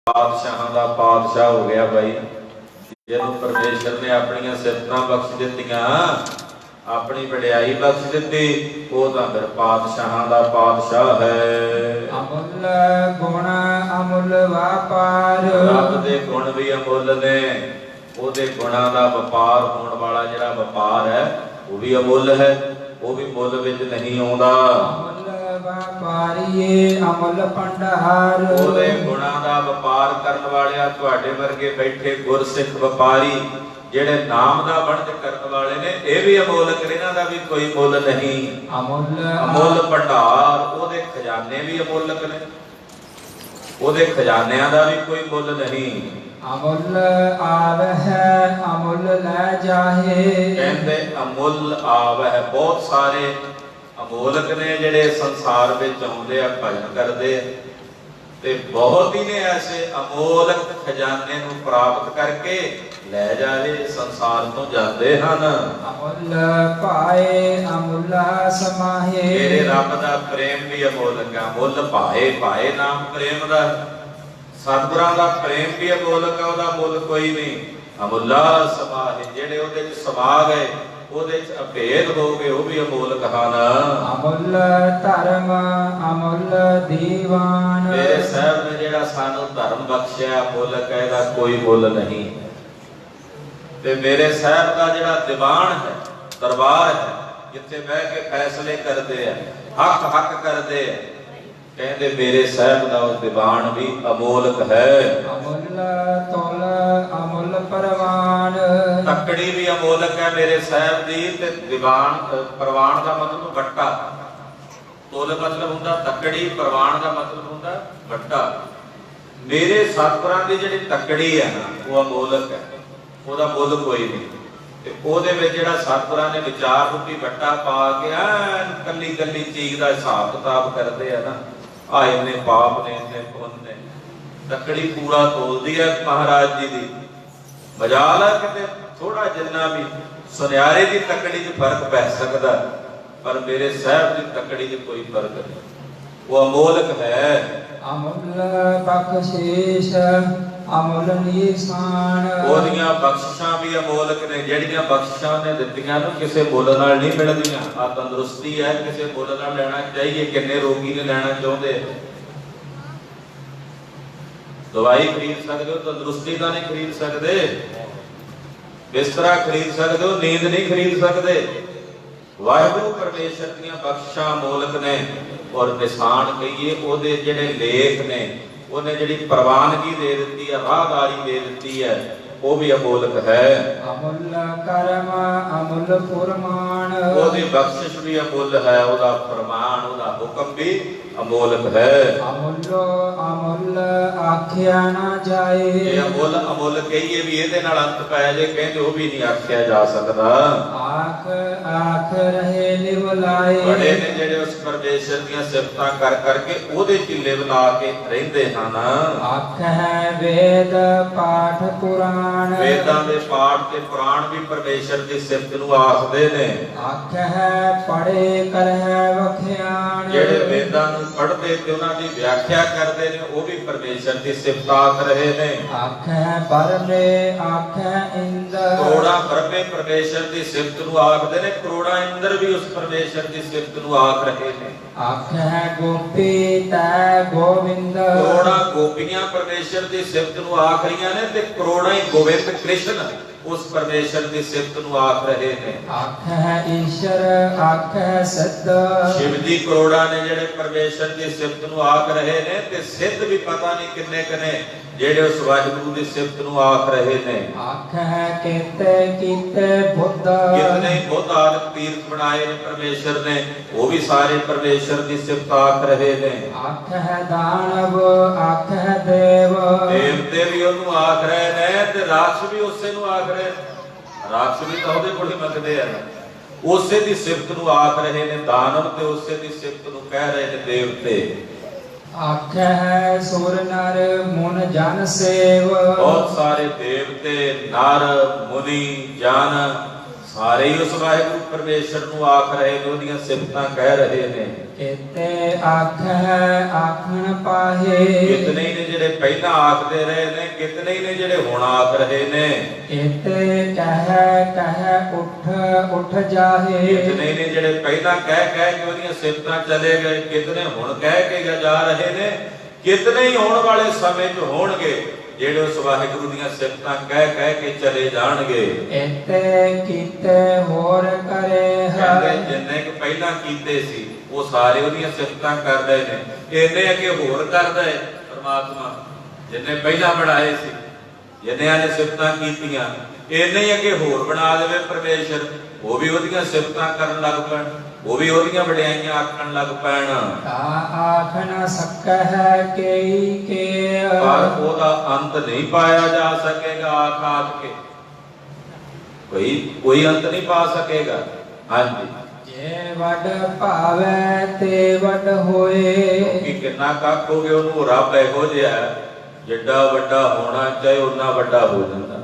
ਪਾਤਸ਼ਾਹਾਂ ਦਾ ਪਾਤਸ਼ਾਹ ਹੋ ਗਿਆ ਭਾਈ। ਜਿਹਨੂੰ ਪਰਮੇਸ਼ਰ ਨੇ ਆਪਣੀਆਂ ਸਿਫਤਾਂ ਬਖਸ਼ ਦਿੱਤੀਆਂ, ਆਪਣੀ ਵਡਿਆਈ ਬਖਸ਼ ਦਿੱਤੀ, ਉਹ ਤਾਂ ਫਿਰ ਪਾਤਸ਼ਾਹਾਂ ਦਾ ਪਾਤਸ਼ਾਹ ਹੈ। ਅਮੁੱਲ ਗੁਣ ਅਮੁੱਲ ਵਪਾਰ। ਰੱਬ ਦੇ ਗੁਣ ਵੀ ਅਮੁੱਲ ਨੇ, ਉਹਦੇ ਗੁਣਾਂ ਦਾ ਵਪਾਰ ਹੋਣ ਵਾਲਾ ਜਿਹੜਾ ਵਪਾਰ ਹੈ ਉਹ ਵੀ ਅਮੁੱਲ ਹੈ, ਉਹ ਵੀ ਮੁੱਲ ਵਿੱਚ ਨਹੀਂ ਆਉਂਦਾ। ਅਮੁੱਲ ਵਪਾਰੀਏ ਅਮੁੱਲ ਭੰਡਾਰ। ਉਹਦੇ ਗੁਣਾਂ ਦਾ ਵਪਾਰ ਕਰਨ ਵਾਲਿਆਂ ਤੁਹਾਡੇ ਵਰਗੇ ਬੈਠੇ ਗੁਰਸਿੱਖ ਵਪਾਰੀ ਜਿਹੜੇ ਨਾਮ ਦਾ ਵਣਜ ਕਰਨ ਵਾਲੇ ਨੇ, ਇਹ ਵੀ ਅਮੋਲਕ, ਇਹਨਾਂ ਦਾ ਵੀ ਕੋਈ ਮੁੱਲ ਨਹੀਂ। ਅਮੁੱਲ ਭੰਡਾਰ, ਉਹਦੇ ਖਜ਼ਾਨੇ ਵੀ ਅਮੋਲਕ ਨੇ, ਉਹਦੇ ਖਜ਼ਾਨਿਆਂ ਦਾ ਵੀ ਕੋਈ ਮੁੱਲ ਨਹੀਂ। ਅਮੁੱਲ ਆਵਹਿ ਅਮੁੱਲ ਲੈ ਜਾਹੇ। ਕਹਿੰਦੇ ਅਮੁੱਲ ਆਵਹਿ, ਬਹੁਤ ਸਾਰੇ ਅਮੋਲਕ ਨੇ ਜਿਹੜੇ ਸੰਸਾਰ ਵਿੱਚ ਆਉਂਦੇ ਆ, ਭਜਨ ਕਰਦੇ ਆ, ਤੇ ਬਹੁਤ ਹੀ ਨੇ ਐਸੇ ਅਮੋਲਕ ਖਜ਼ਾਨੇ ਨੂੰ ਪ੍ਰਾਪਤ ਕਰਕੇ ਲੈ ਜਾਵੇ ਸੰਸਾਰ ਤੋਂ ਜਾਂਦੇ ਹਨ। ਅਮੁੱਲ ਪਾਏ ਅਮੁੱਲ ਸਮਾਹੇ। ਮੇਰੇ ਰੱਬ ਦਾ ਪ੍ਰੇਮ ਵੀ ਅਮੋਲਕ ਹੈ। ਅਮੁੱਲ ਪਾਏ ਨਾਮ ਪ੍ਰੇਮ ਦਾ, ਸਤਿਗੁਰਾਂ ਦਾ ਪ੍ਰੇਮ ਵੀ ਅਮੋਲਕ ਹੈ, ਉਹਦਾ ਮੁੱਲ ਕੋਈ ਨਹੀਂ। ਅਮੁੱਲਾ ਸਮਾਹੇ, ਜਿਹੜੇ ਉਹਦੇ ਵਿੱਚ ਸਮਾ ਗਏ, ਉਹਦੇ ਚ ਅਭੇਦ ਹੋ ਗਏ, ਉਹ ਵੀ ਅਮੋਲਕ ਹਨ। ਅਮੁੱਲ ਧਰਮ ਅਮੁੱਲ ਦੀਵਾਨ। ਮੇਰੇ ਸਾਹਿਬ ਨੇ ਜਿਹੜਾ ਸਾਨੂੰ ਧਰਮ ਬਖਸ਼ਿਆ, ਅਮੋਲਕ ਹੈ, ਇਹਦਾ ਕੋਈ ਮੁੱਲ ਨਹੀਂ। ਤੇ ਮੇਰੇ ਸਾਹਿਬ ਦਾ ਜਿਹੜਾ ਦੀਵਾਨ ਹੈ, ਦਰਬਾਰ ਹੈ, ਜਿੱਥੇ ਬਹਿ ਕੇ ਫੈਸਲੇ ਕਰਦੇ ਆ, ਹੱਕ ਕਰਦੇ ਆ, ਕਹਿੰਦੇ ਮੇਰੇ ਸਾਹਿਬ ਦਾ ਉਹ ਦੀਵਾਨ ਵੀ ਅਮੋਲਕ ਹੈ। ਅਮੁੱਲ ਤੁਲ ਅਮੁੱਲ ਪਰਵਾਨ। ਤੱਕੜੀ ਵੀ ਅਮੋਲਕ ਹੈ ਮੇਰੇ ਸਾਹਿਬ ਦੀ, ਤੇ ਦੀਵਾਨ ਪਰਵਾਨ ਦਾ ਮਤਲਬ ਵੱਟਾ। ਤੁਲ ਮਤਲਬ ਹੁੰਦਾ ਤੱਕੜੀ, ਪਰਵਾਨ ਦਾ ਮਤਲਬ ਹੁੰਦਾ ਵੱਟਾ। ਮੇਰੇ ਸਤਿਗੁਰਾਂ ਦੀ ਜਿਹੜੀ ਤੱਕੜੀ ਹੈ ਨਾ, ਉਹ ਅਮੋਲਕ ਹੈ, ਉਹਦਾ ਮੁੱਲ ਕੋਈ ਨਹੀਂ। ਤੇ ਉਹਦੇ ਵਿੱਚ ਜਿਹੜਾ ਸਤਿਗੁਰਾਂ ਨੇ ਵਿਚਾਰ ਰੂਪੀ ਵੱਟਾ ਪਾ ਕੇ ਕੱਲੀ ਕੱਲੀ ਚੀਜ਼ ਦਾ ਹਿਸਾਬ ਕਿਤਾਬ ਕਰਦੇ ਆ ਨਾ, ਆ ਇੰਨੇ ਪਾਪ ਨੇ, ਇੰਨੇ ਪੁੰਨ ਨੇ, ਤੱਕੜੀ ਪੂਰਾ ਤੋਲਦੀ ਹੈ ਮਹਾਰਾਜ ਜੀ ਦੀ। ਮਜਾਲ ਹੈ ਕਿਤੇ ਥੋੜਾ ਜਿੰਨਾ ਵੀ ਸੁਨਿਆਰੇ ਦੀ ਤੱਕੜੀ 'ਚ ਫਰਕ ਪੈ ਸਕਦਾ, ਪਰ ਮੇਰੇ ਸਾਹਿਬ ਦੀ ਤੱਕੜੀ 'ਚ ਕੋਈ ਫਰਕ ਨਹੀਂ। ਉਹ ਅਮੋਲਕ ਹੈ। ਅਮੁੱਲ ਬਖਸ਼ੀਸ਼ ਅਮੁੱਲ ਨਿਸ਼ਾਨ। ਉਹਦੀਆਂ ਬਖਸ਼ਿਸ਼ਾਂ ਵੀ ਅਮੋਲਕ ਨੇ। ਜਿਹੜੀਆਂ ਬਖਸ਼ਿਸ਼ਾਂ ਨੇ ਦਿੱਤੀਆਂ ਨੂੰ ਕਿਸੇ ਮੁੱਲ ਨਾਲ ਨਹੀਂ ਮਿਲਦੀਆਂ। ਆ ਤੰਦਰੁਸਤੀ ਹੈ, ਕਿਸੇ ਮੁੱਲ ਨਾਲ ਲੈਣਾ ਚਾਹੀਏ। ਕਿੰਨੇ ਰੋਗੀ ਨੇ ਲੈਣਾ ਚਾਹੁੰਦੇ। ਦਵਾਈ ਖਰੀਦ ਸਕਦੇ ਹੋ, ਤੰਦਰੁਸਤੀ ਤਾਂ ਨਹੀਂ ਖਰੀਦ ਸਕਦੇ। ਬਿਸਤਰਾ ਖਰੀਦ ਸਕਦੇ ਹੋ, ਨੀਂਦ ਨਹੀਂ ਖਰੀਦ ਸਕਦੇ। ਵਾਹਿਗੁਰੂ ਪਰਮੇਸ਼ਰ ਦੀਆਂ ਬਖਸ਼ਿਸ਼ਾਂ ਅਮੋਲਕ ਨੇ। ਔਰ ਨਿਸ਼ਾਨ ਕਹੀਏ ਉਹਦੇ ਜਿਹੜੇ ਲੇਖ ਨੇ, ਉਹਨੇ ਜਿਹੜੀ ਪ੍ਰਵਾਨਗੀ ਦੇ ਦਿੱਤੀ ਹੈ, ਰਾਹਦਾਰੀ ਦੇ ਦਿੱਤੀ ਹੈ, ਉਹ ਵੀ ਅਮੋਲਕ ਹੈ। ਅਮੁੱਲ ਕਰਮ ਅਮੁੱਲ ਫੁਰਮਾਨ। ਉਹਦੀ ਬਖਸ਼ਿਸ਼ ਵੀ ਅਮੁੱਲ ਹੈ, ਉਹਦਾ ਫਰਮਾਨ, ਉਹਦਾ ਹੁਕਮ ਵੀ ਅਮੋਲਕ ਹੈ। ਅਮੁੱਲੋ ਅਮੁੱਲ ਆਖਿਆ ਨਾ ਜਾਏ। ਇਹ ਅਮੁੱਲ ਅਮੁੱਲ ਕਹੀਏ ਵੀ ਇਹਦੇ ਨਾਲ ਅੰਤ ਪੈ ਜੇ, ਕਹਿੰਦੇ ਉਹ ਵੀ ਨਹੀਂ ਆਖਿਆ ਜਾ ਸਕਦਾ। ਆਖ ਆਖ ਰਹੇ ਲਿਵ ਲਾਏ। ਬੜੇ ਨੇ ਜਿਹੜੇ ਉਸ ਪਰਮੇਸ਼ਰ ਦੀਆਂ ਸਿਫਤਾਂ ਕਰ ਕਰਕੇ ਉਹਦੇ ਚ ਲਿਵ ਲਾ ਕੇ ਰਹਿੰਦੇ ਹਨ। ਆਖ ਹੈ ਵੇਦ ਪਾਠ ਪੁਰਾਣ। ਵੇਦਾਂ ਦੇ ਪਾਠ ਤੇ ਪੁਰਾਣ ਵੀ ਪਰਮੇਸ਼ਰ ਦੀ ਸਿਫਤ ਨੂੰ ਆਖਦੇ ਨੇ। ਆਖ ਹੈ ਪੜੇ ਕਰਹਿ ਵਖਿਆਣ। ਜਿਹੜੇ ਵੇਦਾਂ ਨੂੰ ਪੜ੍ਹਦੇ ਤੇ ਉਹਨਾਂ ਦੀ ਵਿਆਖਿਆ ਕਰਦੇ ਨੇ, ਉਹ ਵੀ ਪਰਮੇਸ਼ਰ ਦੀ ਸਿਫਤ ਆਖ ਰਹੇ ਨੇ। ਆਖ ਹੈ ਬਰਮੇ ਆਖ ਹੈ ਇੰਦਰ। ਕਰੋੜਾਂ ਬਰਮੇ ਪਰਮੇਸ਼ਰ ਦੀ ਸਿਫਤ ਨੂੰ ਆਖਦੇ ਨੇ। ਕਰੋੜਾਂ ਇੰਦਰ ਵੀ ਉਸ ਪਰਮੇਸ਼ਰ ਦੀ ਸਿਫਤ ਨੂੰ ਆਖ ਰਹੇ ਨੇ। ਆਖ ਹੈ ਗੋਪੀ ਤੈ ਗੋਵਿੰਦ। ਕਰੋੜਾਂ ਗੋਪੀਆਂ ਪਰਮੇਸ਼ਰ ਦੀ ਸਿਫਤ ਨੂੰ ਆਖ ਰਹੀਆਂ ਨੇ ਤੇ ਕਰੋੜਾਂ ਹੀ ਗੋਬਿੰਦ ਕ੍ਰਿਸ਼ਨ ਉਸ ਪਰਮੇਸ਼ਰ ਦੀ ਸਿਫਤ ਨੂੰ ਆਖ ਰਹੇ ਨੇ। ਆਖ ਹੈ ਈਸ਼ਰ ਆਖ ਹੈ ਸਿੱਧ। ਸ਼ਿਵ ਜੀ ਕਰੋੜਾਂ ਨੇ ਜਿਹੜੇ ਪਰਮੇਸ਼ਰ ਦੀ ਸਿਫਤ ਨੂੰ ਆਖ ਰਹੇ ਨੇ ਤੇ ਸਿੱਧ ਵੀ ਪਤਾ ਨਹੀਂ ਕਿੰਨੇ ਕਨੇ ਜਿਹੜੇ ਉਸ ਵਾਹਿਗੁਰੂ ਦੀ ਸਿਫਤ ਨੂੰ ਆਖ ਰਹੇ ਨੇ। ਆਖ ਹੈ ਕੀਤੇ ਕੀਤੇ ਬੁੱਧ। ਕਿਤਨੇ ਬੁੱਧ ਆਦਿ ਤੀਰਥ ਬਣਾਏ ਨੇ ਪਰਮੇਸ਼ਰ ਨੇ, ਉਹ ਵੀ ਸਾਰੇ ਪਰਮੇਸ਼ਰ ਦੀ ਸਿਫਤ ਆਖ ਰਹੇ ਨੇ। ਆਖ ਹੈ ਦਾਨਵ ਆਖ ਹੈ ਦੇਵ। ਦੇਵਤੇ ਵੀ ਉਹਨੂੰ ਆਖ ਰਹੇ ਨੇ ਤੇ ਰਾਖਸ਼ ਵੀ ਉਸੇ ਨੂੰ ਆਖ ਰਹੇ। ਰਾਖਸ਼ ਵੀ ਤਾਂ ਉਹਦੇ ਕੋਲ ਹੀ ਮੰਗਦੇ ਆ, ਉਸੇ ਦੀ ਸਿਫਤ ਨੂੰ ਆਖ ਰਹੇ ਨੇ। ਦਾਨਵ ਤੇ ਉਸੇ ਦੀ ਸਿਫਤ ਨੂੰ ਕਹਿ ਰਹੇ ਨੇ ਦੇਵਤੇ। ਆਖ ਹੈ ਸੁਰ ਨਰ ਮੁਨ ਜਨ ਸੇਵ। ਬਹੁਤ ਸਾਰੇ ਦੇਵਤੇ ਨਰ ਮੁਨੀ ਜਨ ਸਾਰੇ ਹੀ ਉਸ ਵਾਹਿਗੁਰੂ ਪਰਮੇਸ਼ਰ ਨੂੰ ਆਖ ਰਹੇ ਨੇ, ਉਹਦੀਆਂ ਸਿਫਤਾਂ ਕਹਿ ਰਹੇ ਨੇ। ਕੀਤੇ ਆਖ ਹੈ ਆਖਣ ਪਾਹੇ। ਕਿਤਨੇ ਹੀ ਨੇ ਜਿਹੜੇ ਪਹਿਲਾਂ ਆਖਦੇ ਰਹੇ ਨੇ, ਕਿਤਨੇ ਹੀ ਨੇ ਜਿਹੜੇ ਹੁਣ ਆਖ ਰਹੇ ਨੇ। ਕੀਤੇ ਕਹਿ ਉੱਠ ਉੱਠ ਜਾਹੇ। ਕਿਤਨੇ ਹੀ ਨੇ ਜਿਹੜੇ ਪਹਿਲਾਂ ਕਹਿ ਕੇ ਉਹਦੀਆਂ ਸਿਫਤਾਂ ਚਲੇ ਗਏ, ਕਿਤਨੇ ਹੁਣ ਕਹਿ ਕੇ ਜਾ ਰਹੇ ਨੇ। ਕਿਤਨੇ ਹੀ ਆਉਣ ਵਾਲੇ ਸਮੇਂ 'ਚ ਹੋਣਗੇ ਜਿਹੜੇ ਉਸ ਵਾਹਿਗੁਰੂ ਦੀਆਂ ਸਿਫਤਾਂ ਕਹਿ ਕੇ ਚਲੇ ਜਾਣਗੇ। ਇਤੇ ਕੀਤੇ ਹੋਰ ਕਰੇ ਹੈ। ਕਹਿੰਦੇ ਜਿੰਨੇ ਕਿ ਪਹਿਲਾਂ ਕੀਤੇ ਸੀ ਉਹ ਸਾਰੇ ਉਹਦੀਆਂ ਸਿਫਤਾਂ ਕਰ ਰਹੇ ਨੇ। ਇਹਨੇ ਅੱਗੇ ਹੋਰ ਕਰਦਾ ਹੈ ਪਰਮਾਤਮਾ। ਜਿੰਨੇ ਪਹਿਲਾਂ ਬਣਾਏ ਸੀ, ਜਿੰਨਿਆਂ ਨੇ ਸਿਫਤਾਂ ਕੀਤੀਆਂ, ਇਹਨੇ ਹੀ ਅੱਗੇ ਹੋਰ ਬਣਾ ਦੇਵੇ ਪਰਮੇਸ਼ਰ। ਉਹ ਵੀ ਉਹਦੀਆਂ ਸਿਫਤਾਂ ਕਰਨ ਲੱਗ ਪੈਣ, ਉਹ ਵੀ ਉਹਦੀਆਂ ਵਡਿਆਈਆਂ ਆਖਣ ਲੱਗ ਪੈਣ। ਆਖ ਨਾ ਸਕੈ ਕਈ ਕੇ। ਪਰ ਉਹਦਾ ਅੰਤ ਨਹੀਂ ਪਾਇਆ ਜਾ ਸਕੇਗਾ। ਆਖ ਕੇ ਕੋਈ ਅੰਤ ਨਹੀਂ ਪਾ ਸਕੇਗਾ। ਹਾਂਜੀ, ਜੇ ਵੱਡ ਭਾਵੈ ਤੇ ਵੱਡ ਹੋਏ। ਕਿ ਕਿੰਨਾ ਕੱਖ ਹੋ ਗਿਆ ਉਹਨੂੰ ਰੱਬ ਇਹੋ ਜਿਹਾ ਜਿੱਡਾ ਵੱਡਾ ਹੋਣਾ ਚਾਹੇ ਉਨਾ ਵੱਡਾ ਹੋ ਜਾਂਦਾ।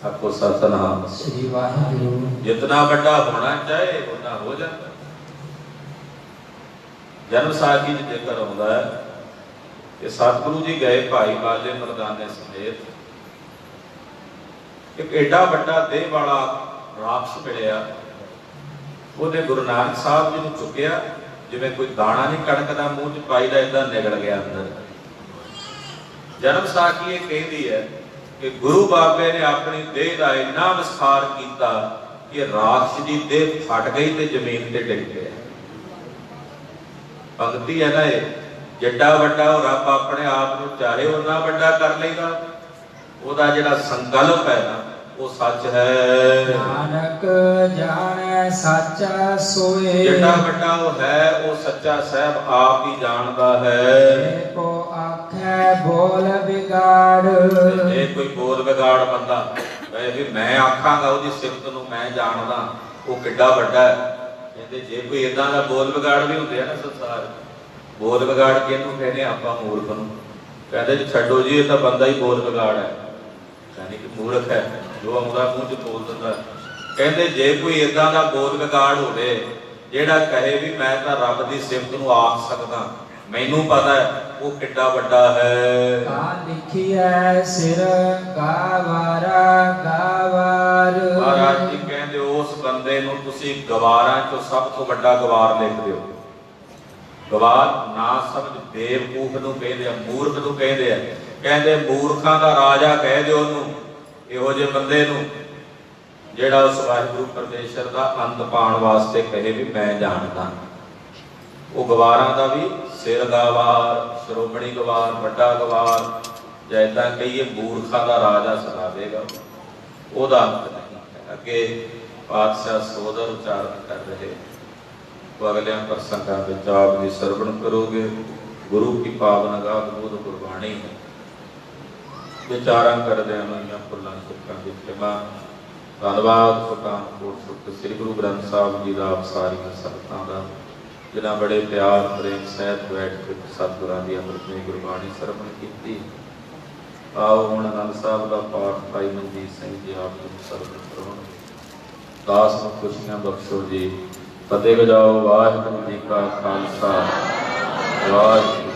ਆਖੋ ਸਤਿਨਾਮ ਸ੍ਰੀ ਵਾਹਿਗੁਰੂ। ਜਿਤਨਾ ਵੱਡਾ ਹੋਣਾ ਚਾਹੇ ਉਨਾ ਹੋ ਜਾਂਦਾ। ਜਨਮ ਸਾਖੀ ਚ ਜ਼ਿਕਰ ਆਉਂਦਾ ਹੈ ਕਿ ਸਤਿਗੁਰੂ ਜੀ ਗਏ ਭਾਈ ਬਾਲੇ ਮਰਦਾਨੇ ਸਮੇਤ। ਇੱਕ ਏਡਾ ਵੱਡਾ ਦੇਹ ਵਾਲਾ ਰਾਖਸ਼ ਮਿਲਿਆ। ਉਹਨੇ ਗੁਰੂ ਨਾਨਕ ਸਾਹਿਬ ਜੀ ਨੂੰ ਚੁੱਕਿਆ, ਜਿਵੇਂ ਕੋਈ ਦਾਣਾ ਨਹੀਂ ਕਣਕਦਾ ਮੂੰਹ ਚ ਪਾਈਦਾ, ਏਦਾਂ ਨਿਕਲ ਗਿਆ ਅੰਦਰ। ਜਨਮ ਸਾਖੀ ਇਹ ਕਹਿੰਦੀ ਹੈ ਕਿ ਗੁਰੂ ਬਾਬੇ ਨੇ ਆਪਣੀ ਦੇਹ ਦਾ ਇੰਨਾ ਵਿਸਥਾਰ ਕੀਤਾ ਕਿ ਰਾਖਸ਼ ਦੀ ਦੇਹ ਫਟ ਗਈ ਤੇ ਜ਼ਮੀਨ ਤੇ ਡਿੱਗ ਗਿਆ। ਭਗਤੀ ਹੈ ਨਾ ਇਹ, ਜਿੱਡਾ ਵੱਡਾ ਉਹ ਰੱਬ ਆਪਣੇ ਆਪ ਨੂੰ ਚਾਹੇ ਉਹਨਾਂ ਵੱਡਾ ਕਰ ਲੇਗਾ। ਉਹਦਾ ਜਿਹੜਾ ਸੰਕਲਪ ਹੈ ਨਾ ਉਹ ਸੱਚ ਹੈ। ਨਾਨਕ ਜਾਣੈ ਸੱਚਾ ਸੋਏ। ਜਿੱਡਾ ਵੱਡਾ ਉਹ ਹੈ ਉਹ ਸੱਚਾ ਸਾਹਿਬ ਆਪ ਹੀ ਜਾਣਦਾ ਹੈ। ਕੋ ਆਖੈ ਬੋਲ ਵਿਗਾੜ। ਜੇ ਕੋਈ ਬੋਲ ਵਿਗਾੜ ਬੰਦਾ ਕਹੇ ਵੀ ਮੈਂ ਆਖਾਂਗਾ ਉਹਦੀ ਸਿਫਤ ਨੂੰ ਮੈਂ ਜਾਣਦਾ, ਉਹ ਕਿੱਡਾ ਵੱਡਾ ਹੈ। ਕਹਿੰਦੇ ਜੇ ਕੋਈ ਇਦਾਂ ਦਾ ਬੋਲ ਵਿਗਾੜ ਵੀ ਹੁੰਦੇ ਆ ਨਾ ਸੰਸਾਰ, ਬੋਲ ਵਿਗਾੜ ਕੇ ਇਹਨੂੰ ਕਹਿੰਦੇ ਆਪਾਂ ਮੂਰਖ ਨੂੰ। ਕਹਿੰਦੇ ਜੀ ਛੱਡੋ ਜੀ, ਇਹ ਤਾਂ ਬੰਦਾ ਹੀ ਬੋਲ ਵਿਗਾੜ ਹੈ, ਯਾਨੀ ਕਿ ਮੂਰਖ ਹੈ ਜੋ ਆਉਂਦਾ ਮੂੰਹ 'ਚ ਬੋਲ ਦਿੰਦਾ। ਕਹਿੰਦੇ ਜੇ ਕੋਈ ਇਦਾਂ ਦਾ ਬੋਲ ਵਿਗਾੜ ਹੋਵੇ ਜਿਹੜਾ ਕਹੇ ਵੀ ਮੈਂ ਤਾਂ ਰੱਬ ਦੀ ਸਿਫਤ ਨੂੰ ਆਖ ਸਕਦਾ, ਮੈਨੂੰ ਪਤਾ ਹੈ ਉਹ ਕਿੱਡਾ ਵੱਡਾ ਹੈ। ਕਾ ਲਿਖੀਐ ਸਿਰ ਗਾਵਾਰਾ ਗਾਵਾਰ। ਮਹਾਰਾਜ ਜੀ ਕਹਿੰਦੇ ਉਸ ਬੰਦੇ ਨੂੰ ਤੁਸੀਂ ਗਵਾਰਾਂ ਚੋਂ ਸਭ ਤੋਂ ਵੱਡਾ ਗਵਾਰ ਲਿਖ ਦਿਓ। ਗਵਾਰ ਨਾ ਸਮਝ ਬੇਵਕੂਫ ਨੂੰ ਕਹਿੰਦੇ ਆ, ਮੂਰਖ ਨੂੰ ਕਹਿੰਦੇ ਆ। ਕਹਿੰਦੇ ਮੂਰਖਾਂ ਦਾ ਰਾਜਾ ਕਹਿ ਦਿਓ ਉਹਨੂੰ, ਇਹੋ ਜਿਹੇ ਬੰਦੇ ਨੂੰ ਜਿਹੜਾ ਉਸ ਵਾਹਿਗੁਰੂ ਪਰਮੇਸ਼ਰ ਦਾ ਅੰਤ ਪਾਉਣ ਵਾਸਤੇ ਕਹੇ ਵੀ ਮੈਂ ਜਾਣਦਾ। ਉਹ ਗਵਾਰਾਂ ਦਾ ਵੀ ਸਿਰ ਗਵਾਰ, ਸ਼੍ਰੋਮਣੀ ਗਵਾਰ, ਵੱਡਾ ਗਵਾਰ, ਜਾਂ ਏਦਾਂ ਕਹੀਏ ਮੂਰਖਾਂ ਦਾ ਰਾਜਾ ਸੁਣਾ ਦੇਗਾ, ਉਹਦਾ ਅੰਤ ਨਹੀਂ ਹੈ। ਅੱਗੇ ਪਾਤਸ਼ਾਹ ਸੋਦਰ ਉਚਾਰਨ ਕਰ ਰਹੇ, ਉਹ ਅਗਲਿਆਂ ਪ੍ਰਸੰਗਾਂ ਵਿੱਚ ਆਪ ਜੀ ਸਰਵਣ ਕਰੋਗੇ। ਗੁਰੂ ਕੀ ਪਾਵਨ ਗਾਥ ਬੋਧ ਗੁਰਬਾਣੀ ਵਿਚਾਰਾਂ ਕਰਦਿਆਂ ਹੋਈਆਂ ਫੁੱਲਾਂ ਸੁੱਖਾਂ ਦੀ ਖਿਮਾ। ਧੰਨਵਾਦ ਸੁਖਾਨਪੁਰ ਸੁਖ ਸ੍ਰੀ ਗੁਰੂ ਗ੍ਰੰਥ ਸਾਹਿਬ ਜੀ ਦਾ ਆਪ ਸਾਰੀਆਂ ਸੰਗਤਾਂ ਦਾ, ਜਿਨ੍ਹਾਂ ਬੜੇ ਪਿਆਰ ਪ੍ਰੇਮ ਸਹਿਤ ਬੈਠ ਕੇ ਸਤਿਗੁਰਾਂ ਦੀ ਅੰਮ੍ਰਿਤਮਈ ਗੁਰਬਾਣੀ ਸਰਵਣ ਕੀਤੀ। ਆਓ ਹੁਣ ਆਨੰਦ ਸਾਹਿਬ ਦਾ ਪਾਠ ਭਾਈ ਮਨਜੀਤ ਸਿੰਘ ਜੀ ਆਪ ਜੀ ਸਰਵਣ ਕਰਵਾਉਣ। ਦਾਸ ਨੂੰ ਖੁਸ਼ੀਆਂ ਬਖਸ਼ੋ ਜੀ। ਫਤਿਹ ਵਜਾਓ। ਵਾਹਿਗੁਰੂ ਜੀ ਕਾ ਖਾਲਸਾ, ਵਾਹਿਗੁਰੂ